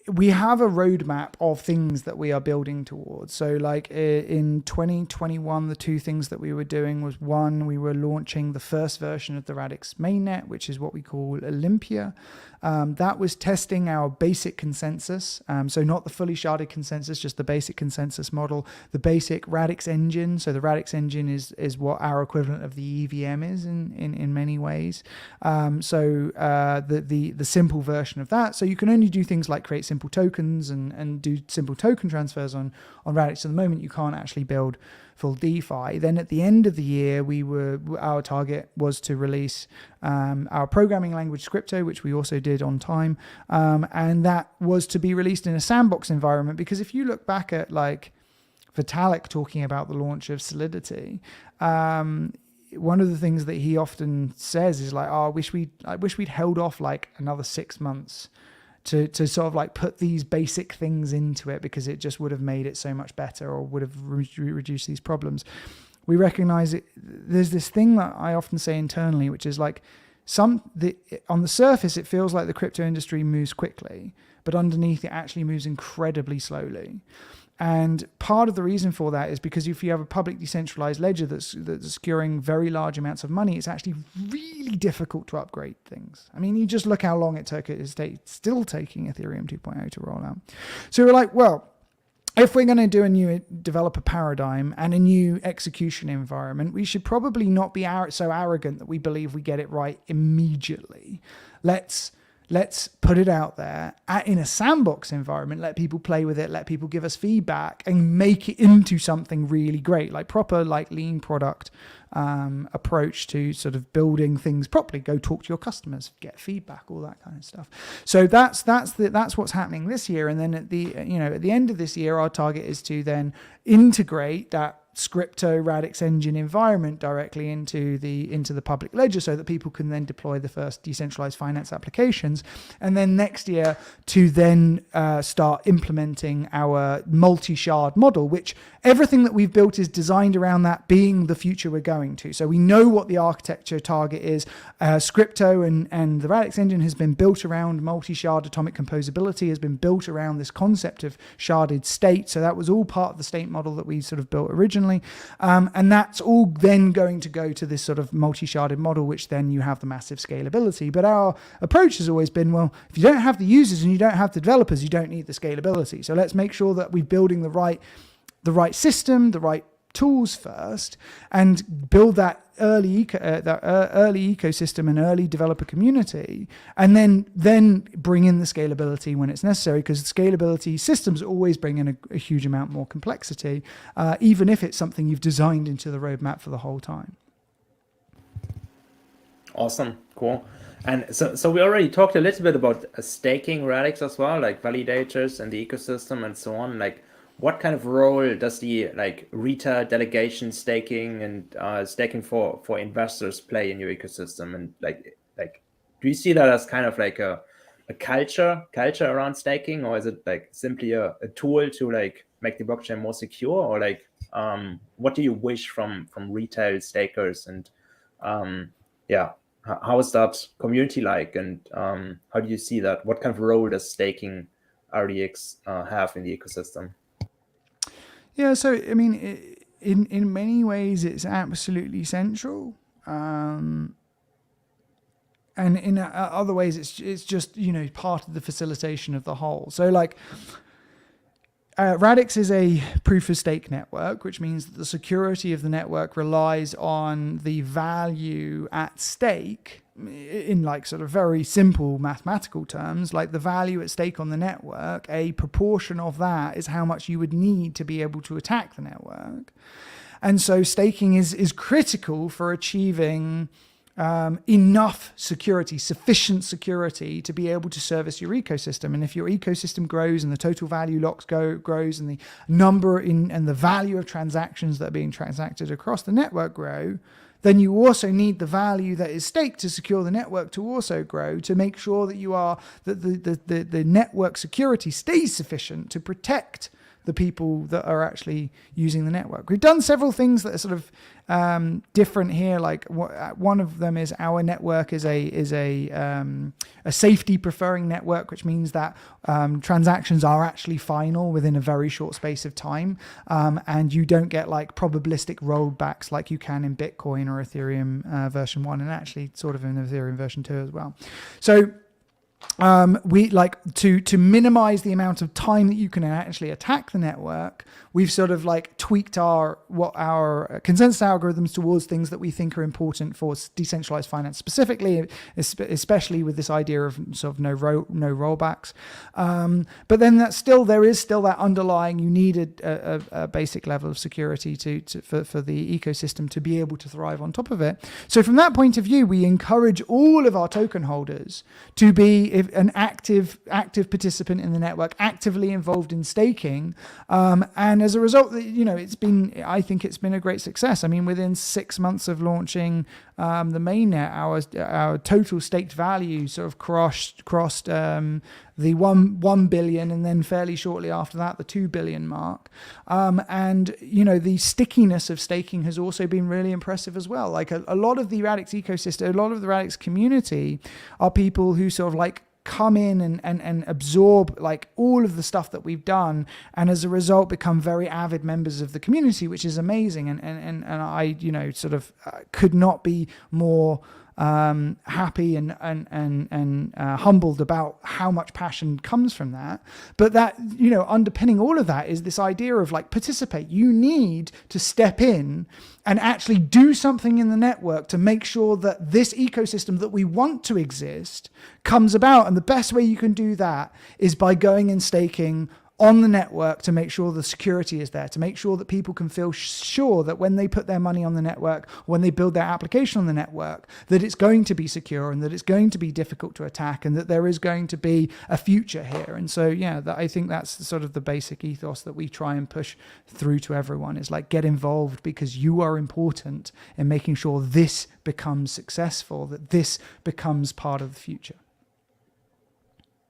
B: we have a roadmap of things that we are building towards. So like in 2021, the two things that we were doing was, one, we were launching the first version of the Radix mainnet, which is what we call Olympia. That was testing our basic consensus. So not the fully sharded consensus, just the basic consensus model, the basic Radix engine. So the Radix engine is what our equivalent of the EVM is in many ways. The simple version of that. So you can only do things like create simple tokens and do simple token transfers on Radix. At the moment, you can't actually build full DeFi. Then at the end of the year, our target was to release our programming language Scripto, which we also did on time, and that was to be released in a sandbox environment. Because if you look back at like Vitalik talking about the launch of Solidity, one of the things that he often says is like, I wish we'd held off like another 6 months to sort of like put these basic things into it, because it just would have made it so much better, or would have reduced these problems. We recognize it. There's this thing that I often say internally, which is like on the surface, it feels like the crypto industry moves quickly, but underneath it actually moves incredibly slowly. And part of the reason for that is because if you have a public decentralized ledger that's securing very large amounts of money, it's actually really difficult to upgrade things. I mean, you just look how long it took. It's still taking Ethereum 2.0 to roll out. So we're like, well, if we're going to do a new developer paradigm and a new execution environment, we should probably not be so arrogant that we believe we get it right immediately. Let's put it out there in a sandbox environment, let people play with it, let people give us feedback, and make it into something really great, like proper like lean product approach to sort of building things properly. Go talk to your customers, get feedback, all that kind of stuff. So that's what's happening this year. And then at the end of this year, our target is to then integrate that Scripto Radix engine environment directly into the public ledger, so that people can then deploy the first decentralized finance applications. And then next year to then start implementing our multi-shard model, which everything that we've built is designed around that being the future we're going to. So we know what the architecture target is. Scripto and the Radix engine has been built around multi-shard atomic composability, has been built around this concept of sharded state. So that was all part of the state model that we sort of built originally. personally. And that's all then going to go to this sort of multi-sharded model, which then you have the massive scalability. But our approach has always been, well, if you don't have the users and you don't have the developers, you don't need the scalability. So let's make sure that we're building the right system, the right tools first, and build that early ecosystem and early developer community, and then bring in the scalability when it's necessary, because scalability systems always bring in a huge amount more complexity, even if it's something you've designed into the roadmap for the whole time.
C: Awesome, cool. And so we already talked a little bit about staking Radix as well, like validators and the ecosystem and so on. Like, what kind of role does the retail delegation staking and staking for investors play in your ecosystem? And like do you see that as kind of like a culture around staking, or is it like simply a tool to like make the blockchain more secure, or like what do you wish from retail stakers, and how is that community like, and how do you see that? What kind of role does staking RDX have in the ecosystem?
B: Yeah, so I mean, in many ways, it's absolutely central, and in other ways, it's just part of the facilitation of the whole. So like, Radix is a proof of stake network, which means that the security of the network relies on the value at stake. In like sort of very simple mathematical terms, like the value at stake on the network, a proportion of that is how much you would need to be able to attack the network. And so staking is critical for achieving enough security, sufficient security to be able to service your ecosystem. And if your ecosystem grows and the total value locks grows and the number and the value of transactions that are being transacted across the network grow, then you also need the value that is staked to secure the network to also grow, to make sure that the network security stays sufficient to protect the people that are actually using the network. We've done several things that are sort of different here. Like one of them is our network is a safety preferring network, which means that transactions are actually final within a very short space of time, and you don't get like probabilistic rollbacks like you can in Bitcoin or Ethereum version 1, and actually sort of in Ethereum version 2 as well. So we like to minimize the amount of time that you can actually attack the network. We've sort of like tweaked our consensus algorithms towards things that we think are important for decentralized finance specifically, especially with this idea of sort of no rollbacks. But then there is still that underlying, you need a basic level of security for the ecosystem to be able to thrive on top of it. So from that point of view, we encourage all of our token holders to be an active participant in the network, actively involved in staking, and as a result, I think it's been a great success. I mean, within 6 months of launching the mainnet, our total staked value sort of crossed the 1 billion, and then fairly shortly after that, the 2 billion mark. And the stickiness of staking has also been really impressive as well. Like a lot of the Radix ecosystem, a lot of the Radix community are people who sort of like come in and absorb like all of the stuff that we've done, and as a result become very avid members of the community, which is amazing. And I sort of could not be more happy and humbled about how much passion comes from that. But that, underpinning all of that is this idea of like participate. You need to step in and actually do something in the network to make sure that this ecosystem that we want to exist comes about. And the best way you can do that is by going and staking on the network to make sure the security is there, to make sure that people can feel sure that when they put their money on the network, when they build their application on the network, that it's going to be secure and that it's going to be difficult to attack and that there is going to be a future here. And so, I think that's sort of the basic ethos that we try and push through to everyone, is like, get involved because you are important in making sure this becomes successful, that this becomes part of the future.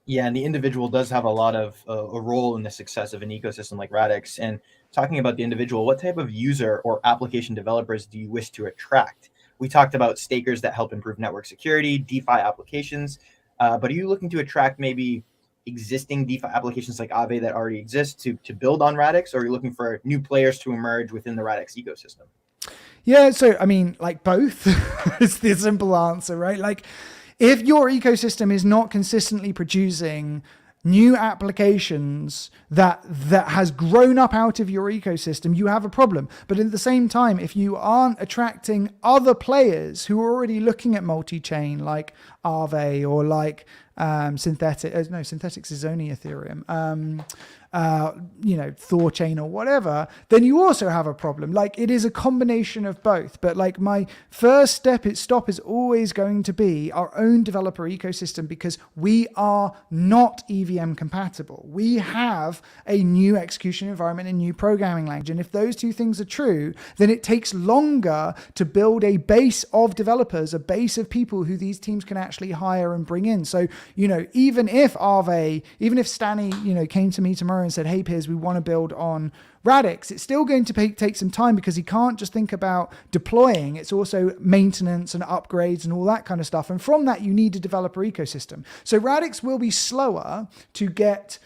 A: Yeah, and the individual does have a lot of a role in the success of an ecosystem like Radix. And talking about the individual, what type of user or application developers do you wish to attract? We talked about stakers that help improve network security, DeFi applications, but are you looking to attract maybe existing DeFi applications like Aave that already exist to build on Radix, or are you looking for new players to emerge within the Radix ecosystem?
B: Yeah, so I mean, like both is the simple answer, right? Like if your ecosystem is not consistently producing new applications that has grown up out of your ecosystem, you have a problem. But at the same time, if you aren't attracting other players who are already looking at multi-chain like Aave or like Synthetics is only Ethereum, Thorchain or whatever, then you also have a problem. Like it is a combination of both. But like my first stop is always going to be our own developer ecosystem, because we are not EVM compatible. We have a new execution environment and new programming language. And if those two things are true, then it takes longer to build a base of developers, a base of people who these teams can actually hire and bring in. So, even if Stanny, came to me tomorrow and said, hey, Piers, we want to build on Radix, it's still going to take some time, because he can't just think about deploying. It's also maintenance and upgrades and all that kind of stuff. And from that, you need a developer ecosystem. So Radix will be slower to get,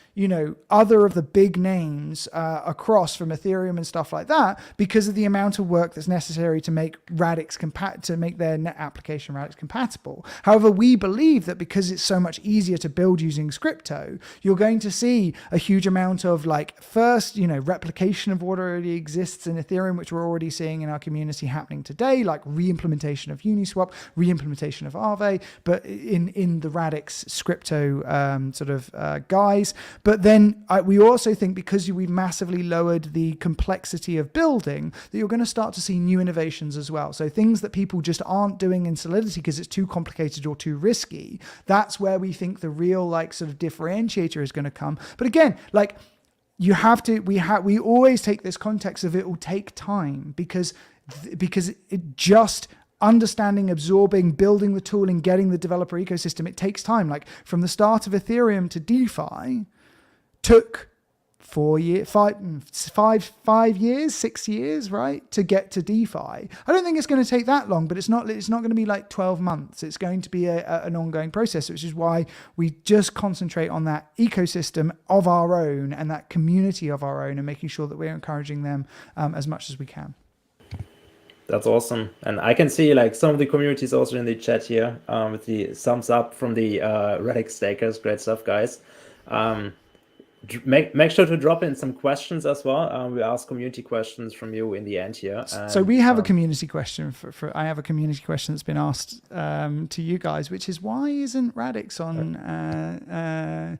B: other of the big names across from Ethereum and stuff like that, because of the amount of work that's necessary to make Radix to make their net application Radix compatible. However, we believe that because it's so much easier to build using Scripto, you're going to see a huge amount of replication of what already exists in Ethereum, which we're already seeing in our community happening today, like re-implementation of Uniswap, re-implementation of Aave, but in the Radix Scripto guise. But then we also think, because we've massively lowered the complexity of building, that you're going to start to see new innovations as well. So things that people just aren't doing in Solidity because it's too complicated or too risky. That's where we think the real differentiator is going to come. But again, we always take this context of it will take time, because it just understanding, absorbing, building the tooling, getting the developer ecosystem, it takes time. Like from the start of Ethereum to DeFi took 5 years, 6 years, right, to get to DeFi. I don't think it's going to take that long, but it's not going to be like 12 months. It's going to be an ongoing process, which is why we just concentrate on that ecosystem of our own and that community of our own, and making sure that we're encouraging them as much as we can.
C: That's awesome. And I can see some of the communities also in the chat here with the thumbs up from the Radix stakers. Great stuff, guys. Make sure to drop in some questions as well. We ask community questions from you in the end here.
B: So we have a community question I have a community question that's been asked to you guys, which is, why isn't Radix on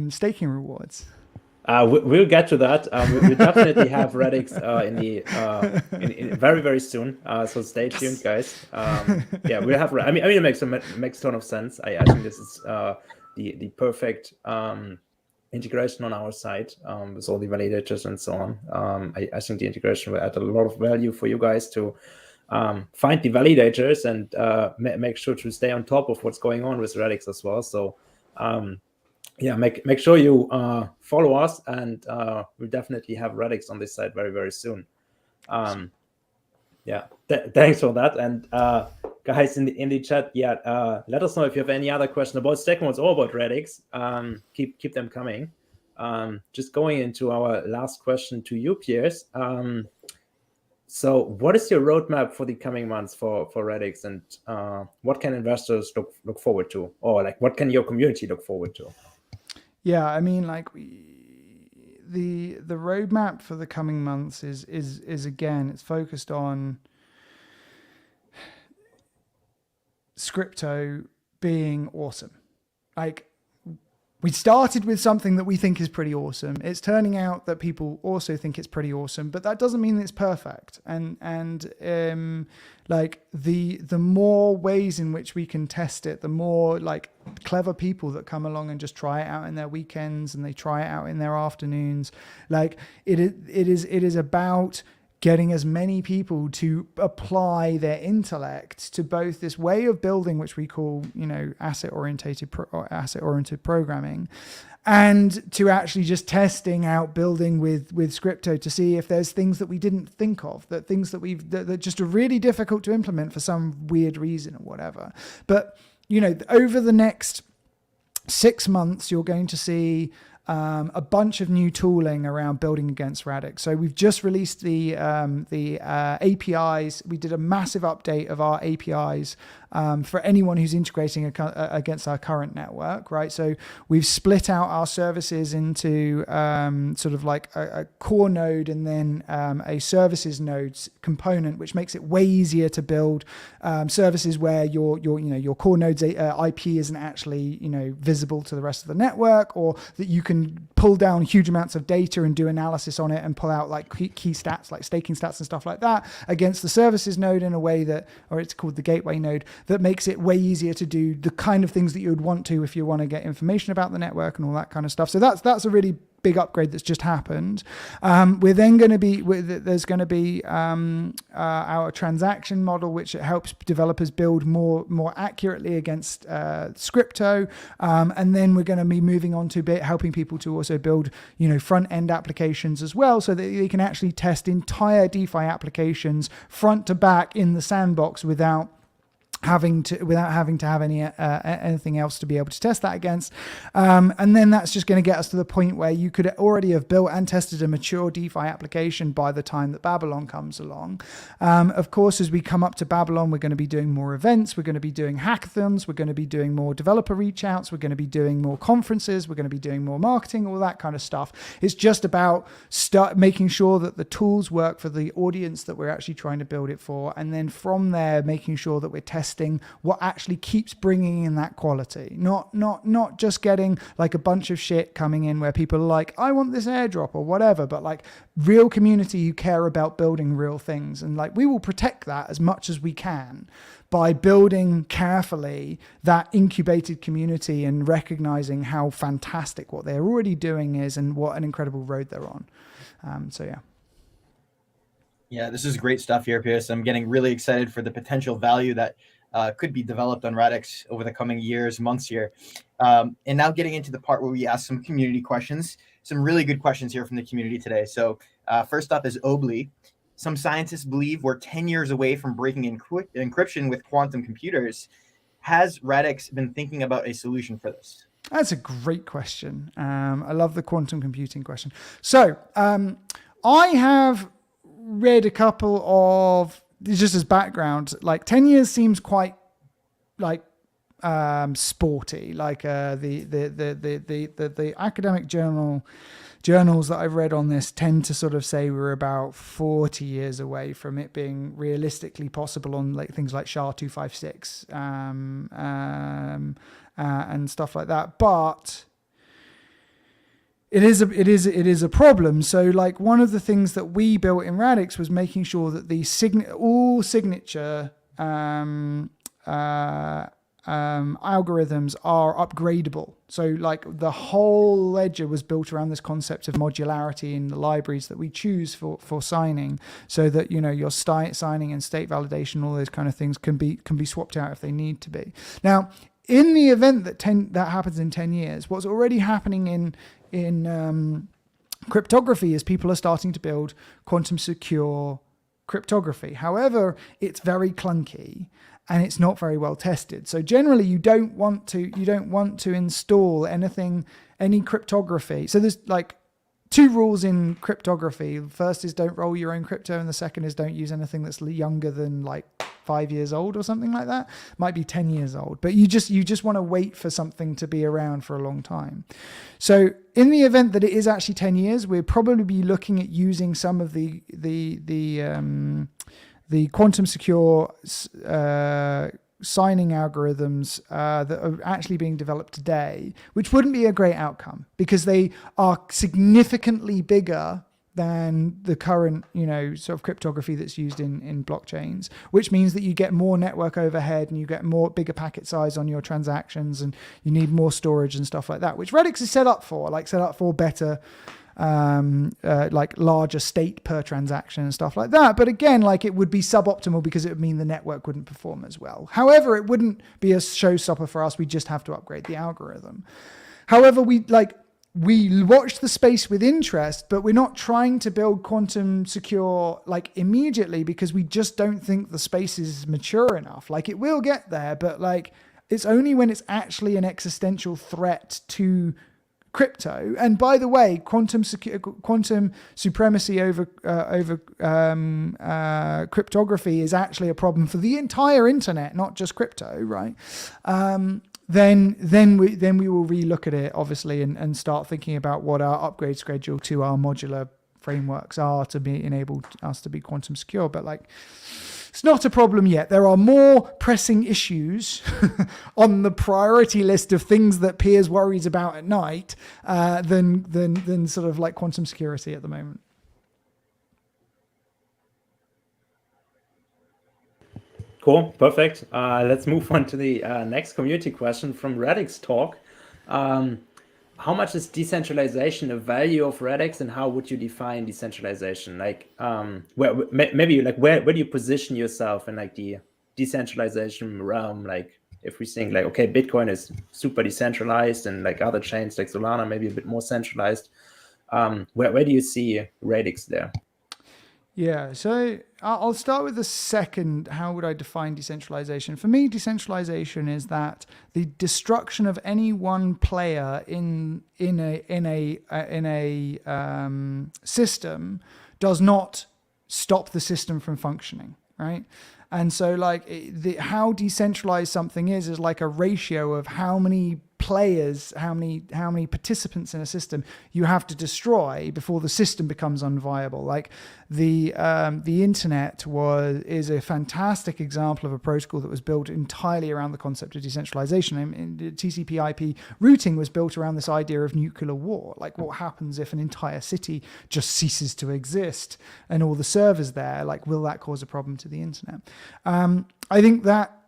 B: staking rewards?
C: We'll get to that. We definitely have Radix in very, very soon. So stay tuned, guys. We'll have. I mean, it makes a ton of sense. I think this is the perfect integration on our side with all the validators and so on. I think the integration will add a lot of value for you guys to find the validators and make sure to stay on top of what's going on with Radix as well. So make sure you follow us, and we'll definitely have Radix on this side very, very soon. Thanks for that. And guys in the chat, let us know if you have any other question about staking or about Radix. Keep them coming. Just going into our last question to you, Piers. So what is your roadmap for the coming months for Radix, and what can investors look forward to, or what can your community look forward to?
B: Yeah, I mean, the roadmap for the coming months is again, it's focused on Scripto being awesome. We started with something that we think is pretty awesome. It's turning out that people also think it's pretty awesome, but that doesn't mean it's perfect. And the more ways in which we can test it, the more clever people that come along and just try it out in their weekends, and they try it out in their afternoons. It is about getting as many people to apply their intellect to both this way of building, which we call, asset-oriented programming, and to actually just testing out building with Scripto to see if there's things that we didn't think of, that just are really difficult to implement for some weird reason or whatever. But, over the next 6 months, you're going to see a bunch of new tooling around building against Radix. So we've just released the APIs. We did a massive update of our APIs for anyone who's integrating against our current network, right? So we've split out our services into sort of like a core node and then a services nodes component, which makes it way easier to build services where your core node's IP isn't actually visible to the rest of the network, or that you can pull down huge amounts of data and do analysis on it and pull out like key stats like staking stats and stuff like that against the services node in a way that, or it's called the gateway node, that makes it way easier to do the kind of things that you would want to if you want to get information about the network and all that kind of stuff. So that's a really big upgrade that's just happened. We're then going to be, there's going to be our transaction model, which helps developers build more accurately against crypto. And then we're going to be moving on to helping people to also build, front end applications as well, so that they can actually test entire DeFi applications front to back in the sandbox without having to have anything else to be able to test that against. And then that's just going to get us to the point where you could already have built and tested a mature DeFi application by the time that Babylon comes along. Of course, as we come up to Babylon, we're going to be doing more events. We're going to be doing hackathons. We're going to be doing more developer reach outs. We're going to be doing more conferences. We're going to be doing more marketing, all that kind of stuff. It's just about making sure that the tools work for the audience that we're actually trying to build it for. And then from there, making sure that we're testing what actually keeps bringing in that quality, not just getting like a bunch of shit coming in where people are like, I want this airdrop or whatever, but like real community who care about building real things. And like, we will protect that as much as we can by building carefully that incubated community and recognizing how fantastic what they're already doing is and what an incredible road they're on.
A: Yeah, this is great stuff here, Piers. I'm getting really excited for the potential value that could be developed on Radix over the coming years, months here. And now getting into the part where we ask some community questions, some really good questions here from the community today. So first up is Obly. Some scientists believe we're 10 years away from breaking encryption with quantum computers. Has Radix been thinking about a solution for this?
B: That's a great question. I love the quantum computing question. So I have read a couple of, just as background, like 10 years seems quite like sporty. Like the academic journals that I've read on this tend to sort of say we're about 40 years away from it being realistically possible on like things like SHA-256 and stuff like that. But it is a problem. So like one of the things that we built in Radix was making sure that the all signature algorithms are upgradable. So like the whole ledger was built around this concept of modularity in the libraries that we choose for signing, so that your signing and state validation, all those kind of things can be swapped out if they need to be. Now, in the event that happens in 10 years, what's already happening in cryptography is people are starting to build quantum secure cryptography. However, it's very clunky and it's not very well tested. So generally you don't want to install any cryptography. So there's like two rules in cryptography. The first is don't roll your own crypto, and the second is don't use anything that's younger than like 5 years old or something like that. Might be 10 years old, but you just want to wait for something to be around for a long time. So in the event that it is actually 10 years, we'll probably be looking at using some of the quantum secure signing algorithms that are actually being developed today, which wouldn't be a great outcome because they are significantly bigger than the current, sort of cryptography that's used in blockchains, which means that you get more network overhead and you get bigger packet size on your transactions, and you need more storage and stuff like that, which Radix is set up for better, like larger state per transaction and stuff like that. But again, like it would be suboptimal because it would mean the network wouldn't perform as well. However, it wouldn't be a showstopper for us. We just have to upgrade the algorithm. However, we watch the space with interest, but we're not trying to build quantum secure like immediately because we just don't think the space is mature enough. Like it will get there, but like It's only when it's actually an existential threat to crypto. And by the way, quantum supremacy over cryptography is actually a problem for the entire internet, not just crypto, right? Then we will relook at it, obviously, and start thinking about what our upgrade schedule to our modular frameworks are to be enable us to be quantum secure. But like, it's not a problem yet. There are more pressing issues on the priority list of things that Piers worries about at night than sort of like quantum security at the moment.
C: Cool, perfect. Let's move on to the next community question from Radix Talk. How much is decentralization a value of Radix, and how would you define decentralization? Like, where do you position yourself in like the decentralization realm? Like, if we think like, okay, Bitcoin is super decentralized, and like other chains like Solana maybe a bit more centralized. Where do you see Radix there?
B: Yeah, so I'll start with the second. How would I define decentralization? For me, decentralization is that the destruction of any one player in a system does not stop the system from functioning, right? And so, like, how decentralized something is like a ratio of how many players, how many participants in a system you have to destroy before the system becomes unviable. Like the internet is a fantastic example of a protocol that was built entirely around the concept of decentralization. And TCP/IP routing was built around this idea of nuclear war. Like, what happens if an entire city just ceases to exist and all the servers there? Like, will that cause a problem to the internet? I think that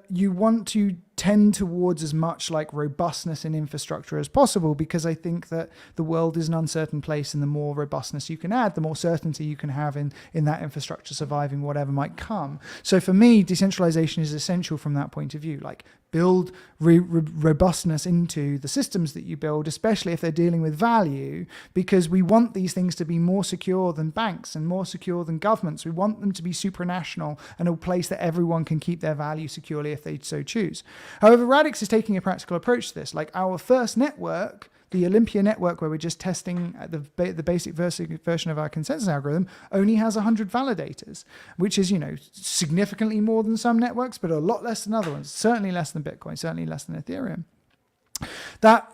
B: you want to tend towards as much like robustness in infrastructure as possible, because I think that the world is an uncertain place, and the more robustness you can add, the more certainty you can have in that infrastructure surviving whatever might come. So for me, decentralization is essential from that point of view. Like, build robustness into the systems that you build, especially if they're dealing with value, because we want these things to be more secure than banks and more secure than governments. We want them to be supranational and a place that everyone can keep their value securely if they so choose. However, Radix is taking a practical approach to this. Like, our first network, the Olympia network, where we're just testing the basic version of our consensus algorithm, only has 100 validators, which is, significantly more than some networks, but a lot less than other ones. Certainly less than Bitcoin, certainly less than Ethereum. That,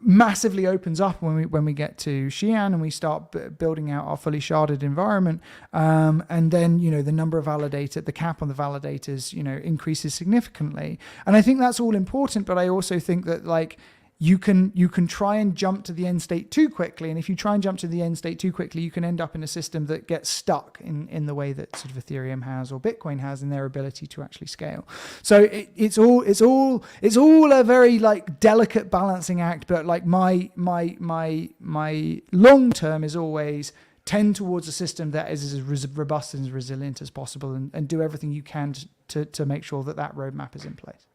B: massively opens up when we get to Xi'an and we start building out our fully sharded environment. And then, the number of the cap on the validators, increases significantly. And I think that's all important, but I also think that, like, you can try and jump to the end state too quickly. And if you try and jump to the end state too quickly, you can end up in a system that gets stuck in the way that sort of Ethereum has or Bitcoin has in their ability to actually scale. So it's all a very like delicate balancing act. But like my long term is always tend towards a system that is as robust and as resilient as possible, and do everything you can to make sure that roadmap is in place.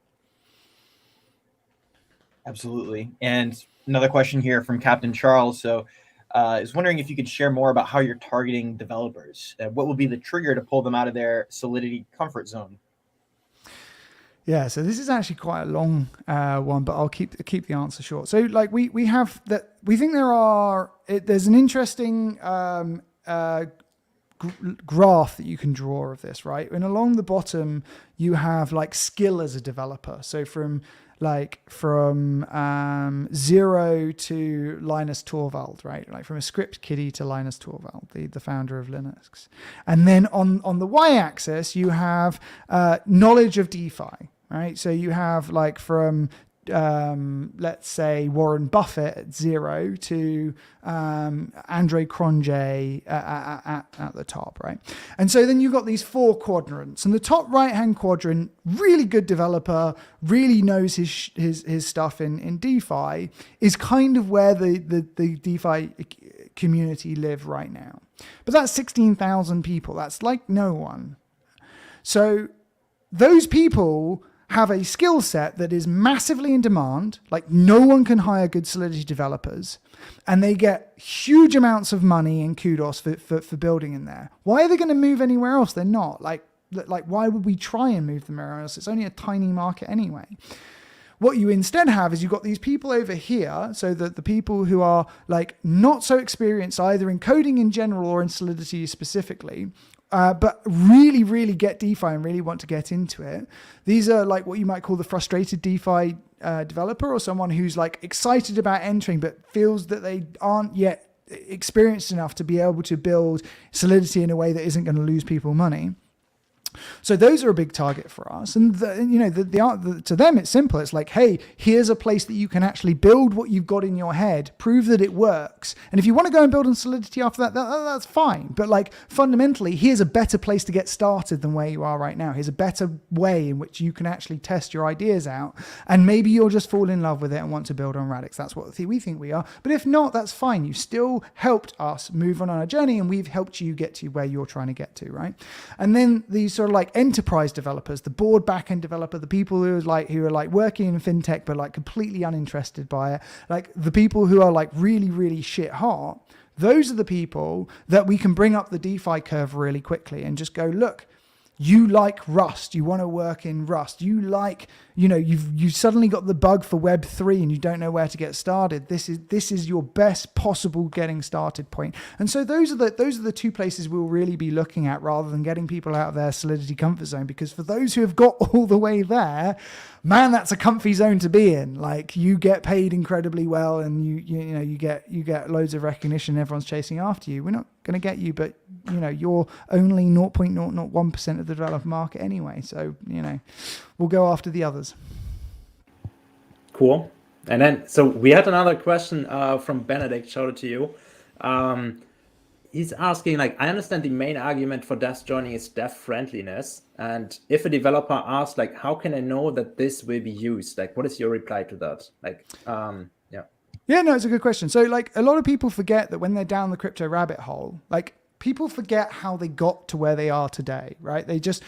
A: Absolutely. And another question here from Captain Charles. So is wondering if you could share more about how you're targeting developers. What will be the trigger to pull them out of their Solidity comfort zone?
B: Yeah, so this is actually quite a long one, but I'll keep the answer short. So like we think there's an interesting graph that you can draw of this, right? And along the bottom, you have like skill as a developer. So from 0 to Linus Torvald, right? Like from a script kiddie to Linus Torvald, the founder of Linux. And then on the y-axis, you have knowledge of DeFi, right? So you have like from let's say Warren Buffett at 0 to Andre Cronje at the top, right? And so then you've got these 4 quadrants, and the top right-hand quadrant, really good developer, really knows his stuff in DeFi, is kind of where the DeFi community live right now. But that's 16,000 people. That's like no one. So those people have a skill set that is massively in demand. Like, no one can hire good Solidity developers, and they get huge amounts of money and kudos for building in there. Why are they going to move anywhere else? They're not. Like, like, why would we try and move them around us? It's only a tiny market anyway. What you instead have is you've got these people over here, so that the people who are like not so experienced either in coding in general or in Solidity specifically, but really, really get DeFi and really want to get into it. These are like what you might call the frustrated DeFi developer, or someone who's like excited about entering but feels that they aren't yet experienced enough to be able to build Solidity in a way that isn't going to lose people money. So those are a big target for us. And to them, it's simple. It's like, hey, here's a place that you can actually build what you've got in your head, prove that it works. And if you want to go and build on Solidity after that, that's fine. But like fundamentally, here's a better place to get started than where you are right now. Here's a better way in which you can actually test your ideas out. And maybe you'll just fall in love with it and want to build on Radix. That's what we think we are. But if not, that's fine. You still helped us move on our journey, and we've helped you get to where you're trying to get to, right? And then these sort of like enterprise developers, the board backend developer, the people who are like working in fintech but like completely uninterested by it, like the people who are like really, really shit hot. Those are the people that we can bring up the DeFi curve really quickly and just go, look, you like Rust, you want to work in Rust, you like, you've suddenly got the bug for Web3 and you don't know where to get started. This is your best possible getting started point. And so those are the two places we'll really be looking at, rather than getting people out of their Solidity comfort zone. Because for those who have got all the way there, man, that's a comfy zone to be in. Like, you get paid incredibly well, and you get loads of recognition. Everyone's chasing after you. We're not going to get you, but you're only 0.001% of the developed market anyway. So we'll go after the others.
C: Cool. And then, so we had another question from Benedict. Shout out to you. He's asking, like, I understand the main argument for devs joining is dev friendliness. And if a developer asks, like, how can I know that this will be used? Like, what is your reply to that? Like,
B: Yeah, no, it's a good question. So like, a lot of people forget that when they're down the crypto rabbit hole, like, people forget how they got to where they are today, right? They just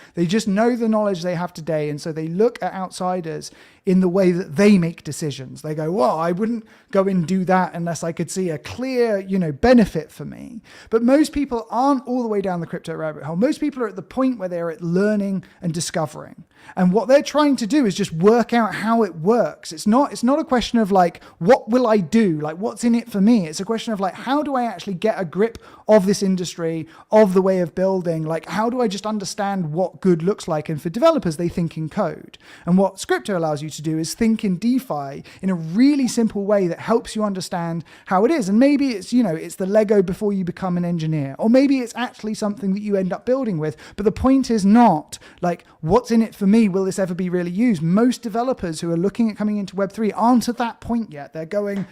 B: know the knowledge they have today. And so they look at outsiders in the way that they make decisions. They go, well, I wouldn't go and do that unless I could see a clear, benefit for me. But most people aren't all the way down the crypto rabbit hole. Most people are at the point where they're at learning and discovering. And what they're trying to do is just work out how it works. It's not a question of like, what will I do? Like, what's in it for me? It's a question of like, how do I actually get a grip of this industry, of the way of building? Like, how do I just understand what good looks like? And for developers, they think in code. And what Scripto allows you to do is think in DeFi in a really simple way that helps you understand how it is. And maybe it's, it's the Lego before you become an engineer, or maybe it's actually something that you end up building with. But the point is not like, what's in it for me? Will this ever be really used? Most developers who are looking at coming into Web3 aren't at that point yet. They're going,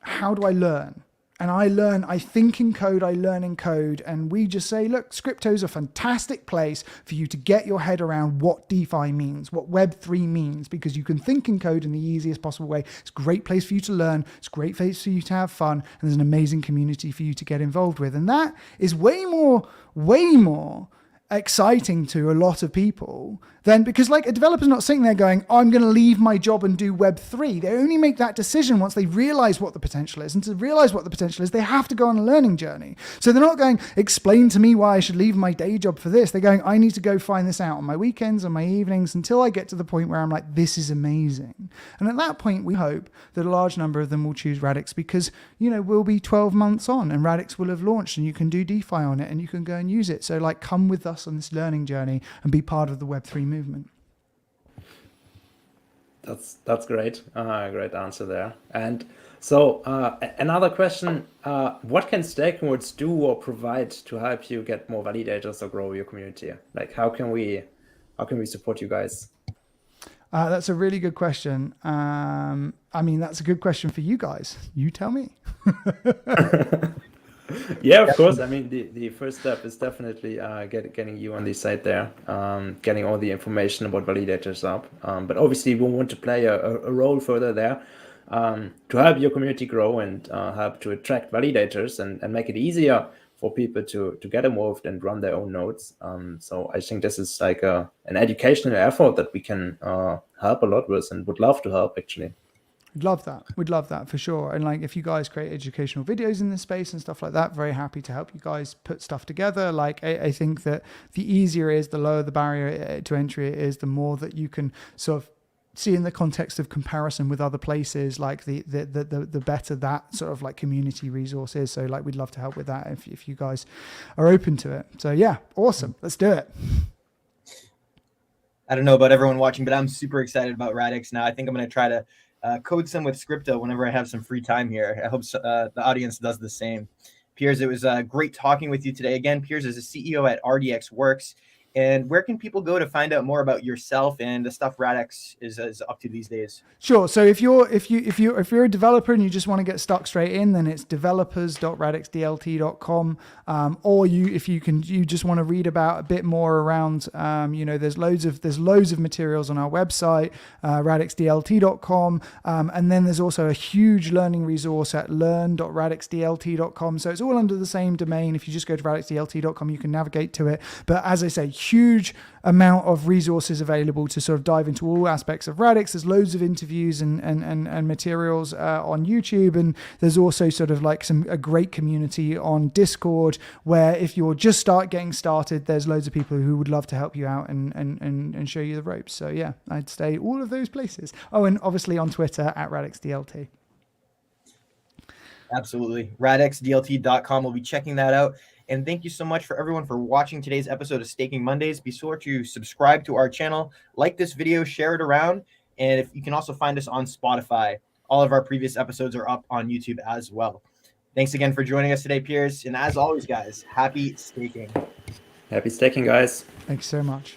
B: how do I learn? And I think in code, I learn in code. And we just say, look, Scripto is a fantastic place for you to get your head around what DeFi means, what Web3 means, because you can think in code in the easiest possible way. It's a great place for you to learn. It's a great place for you to have fun. And there's an amazing community for you to get involved with. And that is way more exciting to a lot of people than, because like, a developer's not sitting there going, I'm going to leave my job and do Web3. They only make that decision once they realize what the potential is. And to realize what the potential is, they have to go on a learning journey. So they're not going, explain to me why I should leave my day job for this. They're going, I need to go find this out on my weekends, on my evenings, until I get to the point where I'm like, this is amazing. And at that point, we hope that a large number of them will choose Radix, because, we'll be 12 months on and Radix will have launched and you can do DeFi on it and you can go and use it. So like, come with us on this learning journey and be part of the Web3 movement.
C: That's great. Great answer there. And so another question, what can stakeholders do or provide to help you get more validators or grow your community? Like, how can we support you guys?
B: That's a really good question. That's a good question for you guys. You tell me.
C: Yeah, of course. I mean, the first step is definitely getting you on the site there, getting all the information about validators up. But obviously, we want to play a role further there to help your community grow and help to attract validators and make it easier for people to get involved and run their own nodes. So I think this is like an educational effort that we can help a lot with and would love to help, actually.
B: We'd love that. We'd love that for sure. And like, if you guys create educational videos in this space and stuff like that, very happy to help you guys put stuff together. Like, I think that the easier it is, the lower the barrier to entry it is, the more that you can sort of see in the context of comparison with other places, like the better that sort of like community resource is. So like, we'd love to help with that if you guys are open to it. So yeah, awesome. Let's do it.
A: I don't know about everyone watching, but I'm super excited about Radix now. I think I'm going to try to code some with Scripto whenever I have some free time here. I hope the audience does the same. Piers, it was great talking with you today. Again, Piers is a CEO at RDX Works. And where can people go to find out more about yourself and the stuff Radix is up to these days?
B: Sure. So if you're a developer and you just want to get stuck straight in, then it's developers.radixdlt.com. Or if you just want to read about a bit more around, there's loads of materials on our website, radixdlt.com. And then there's also a huge learning resource at learn.radixdlt.com. So it's all under the same domain. If you just go to radixdlt.com, you can navigate to it. But as I say, huge amount of resources available to sort of dive into all aspects of Radix. There's loads of interviews and materials on YouTube, and there's also sort of like a great community on Discord where if you're just getting started, there's loads of people who would love to help you out and show you the ropes. So yeah, I'd say all of those places. Oh, and obviously on Twitter at RadixDLT.
A: Absolutely. RadixDLT.com. We'll be checking that out. And thank you so much for everyone for watching today's episode of Staking Mondays. Be sure to subscribe to our channel, like this video, share it around. And if you can also find us on Spotify. All of our previous episodes are up on YouTube as well. Thanks again for joining us today, Piers. And as always, guys, happy staking.
C: Happy staking, guys.
B: Thanks so much.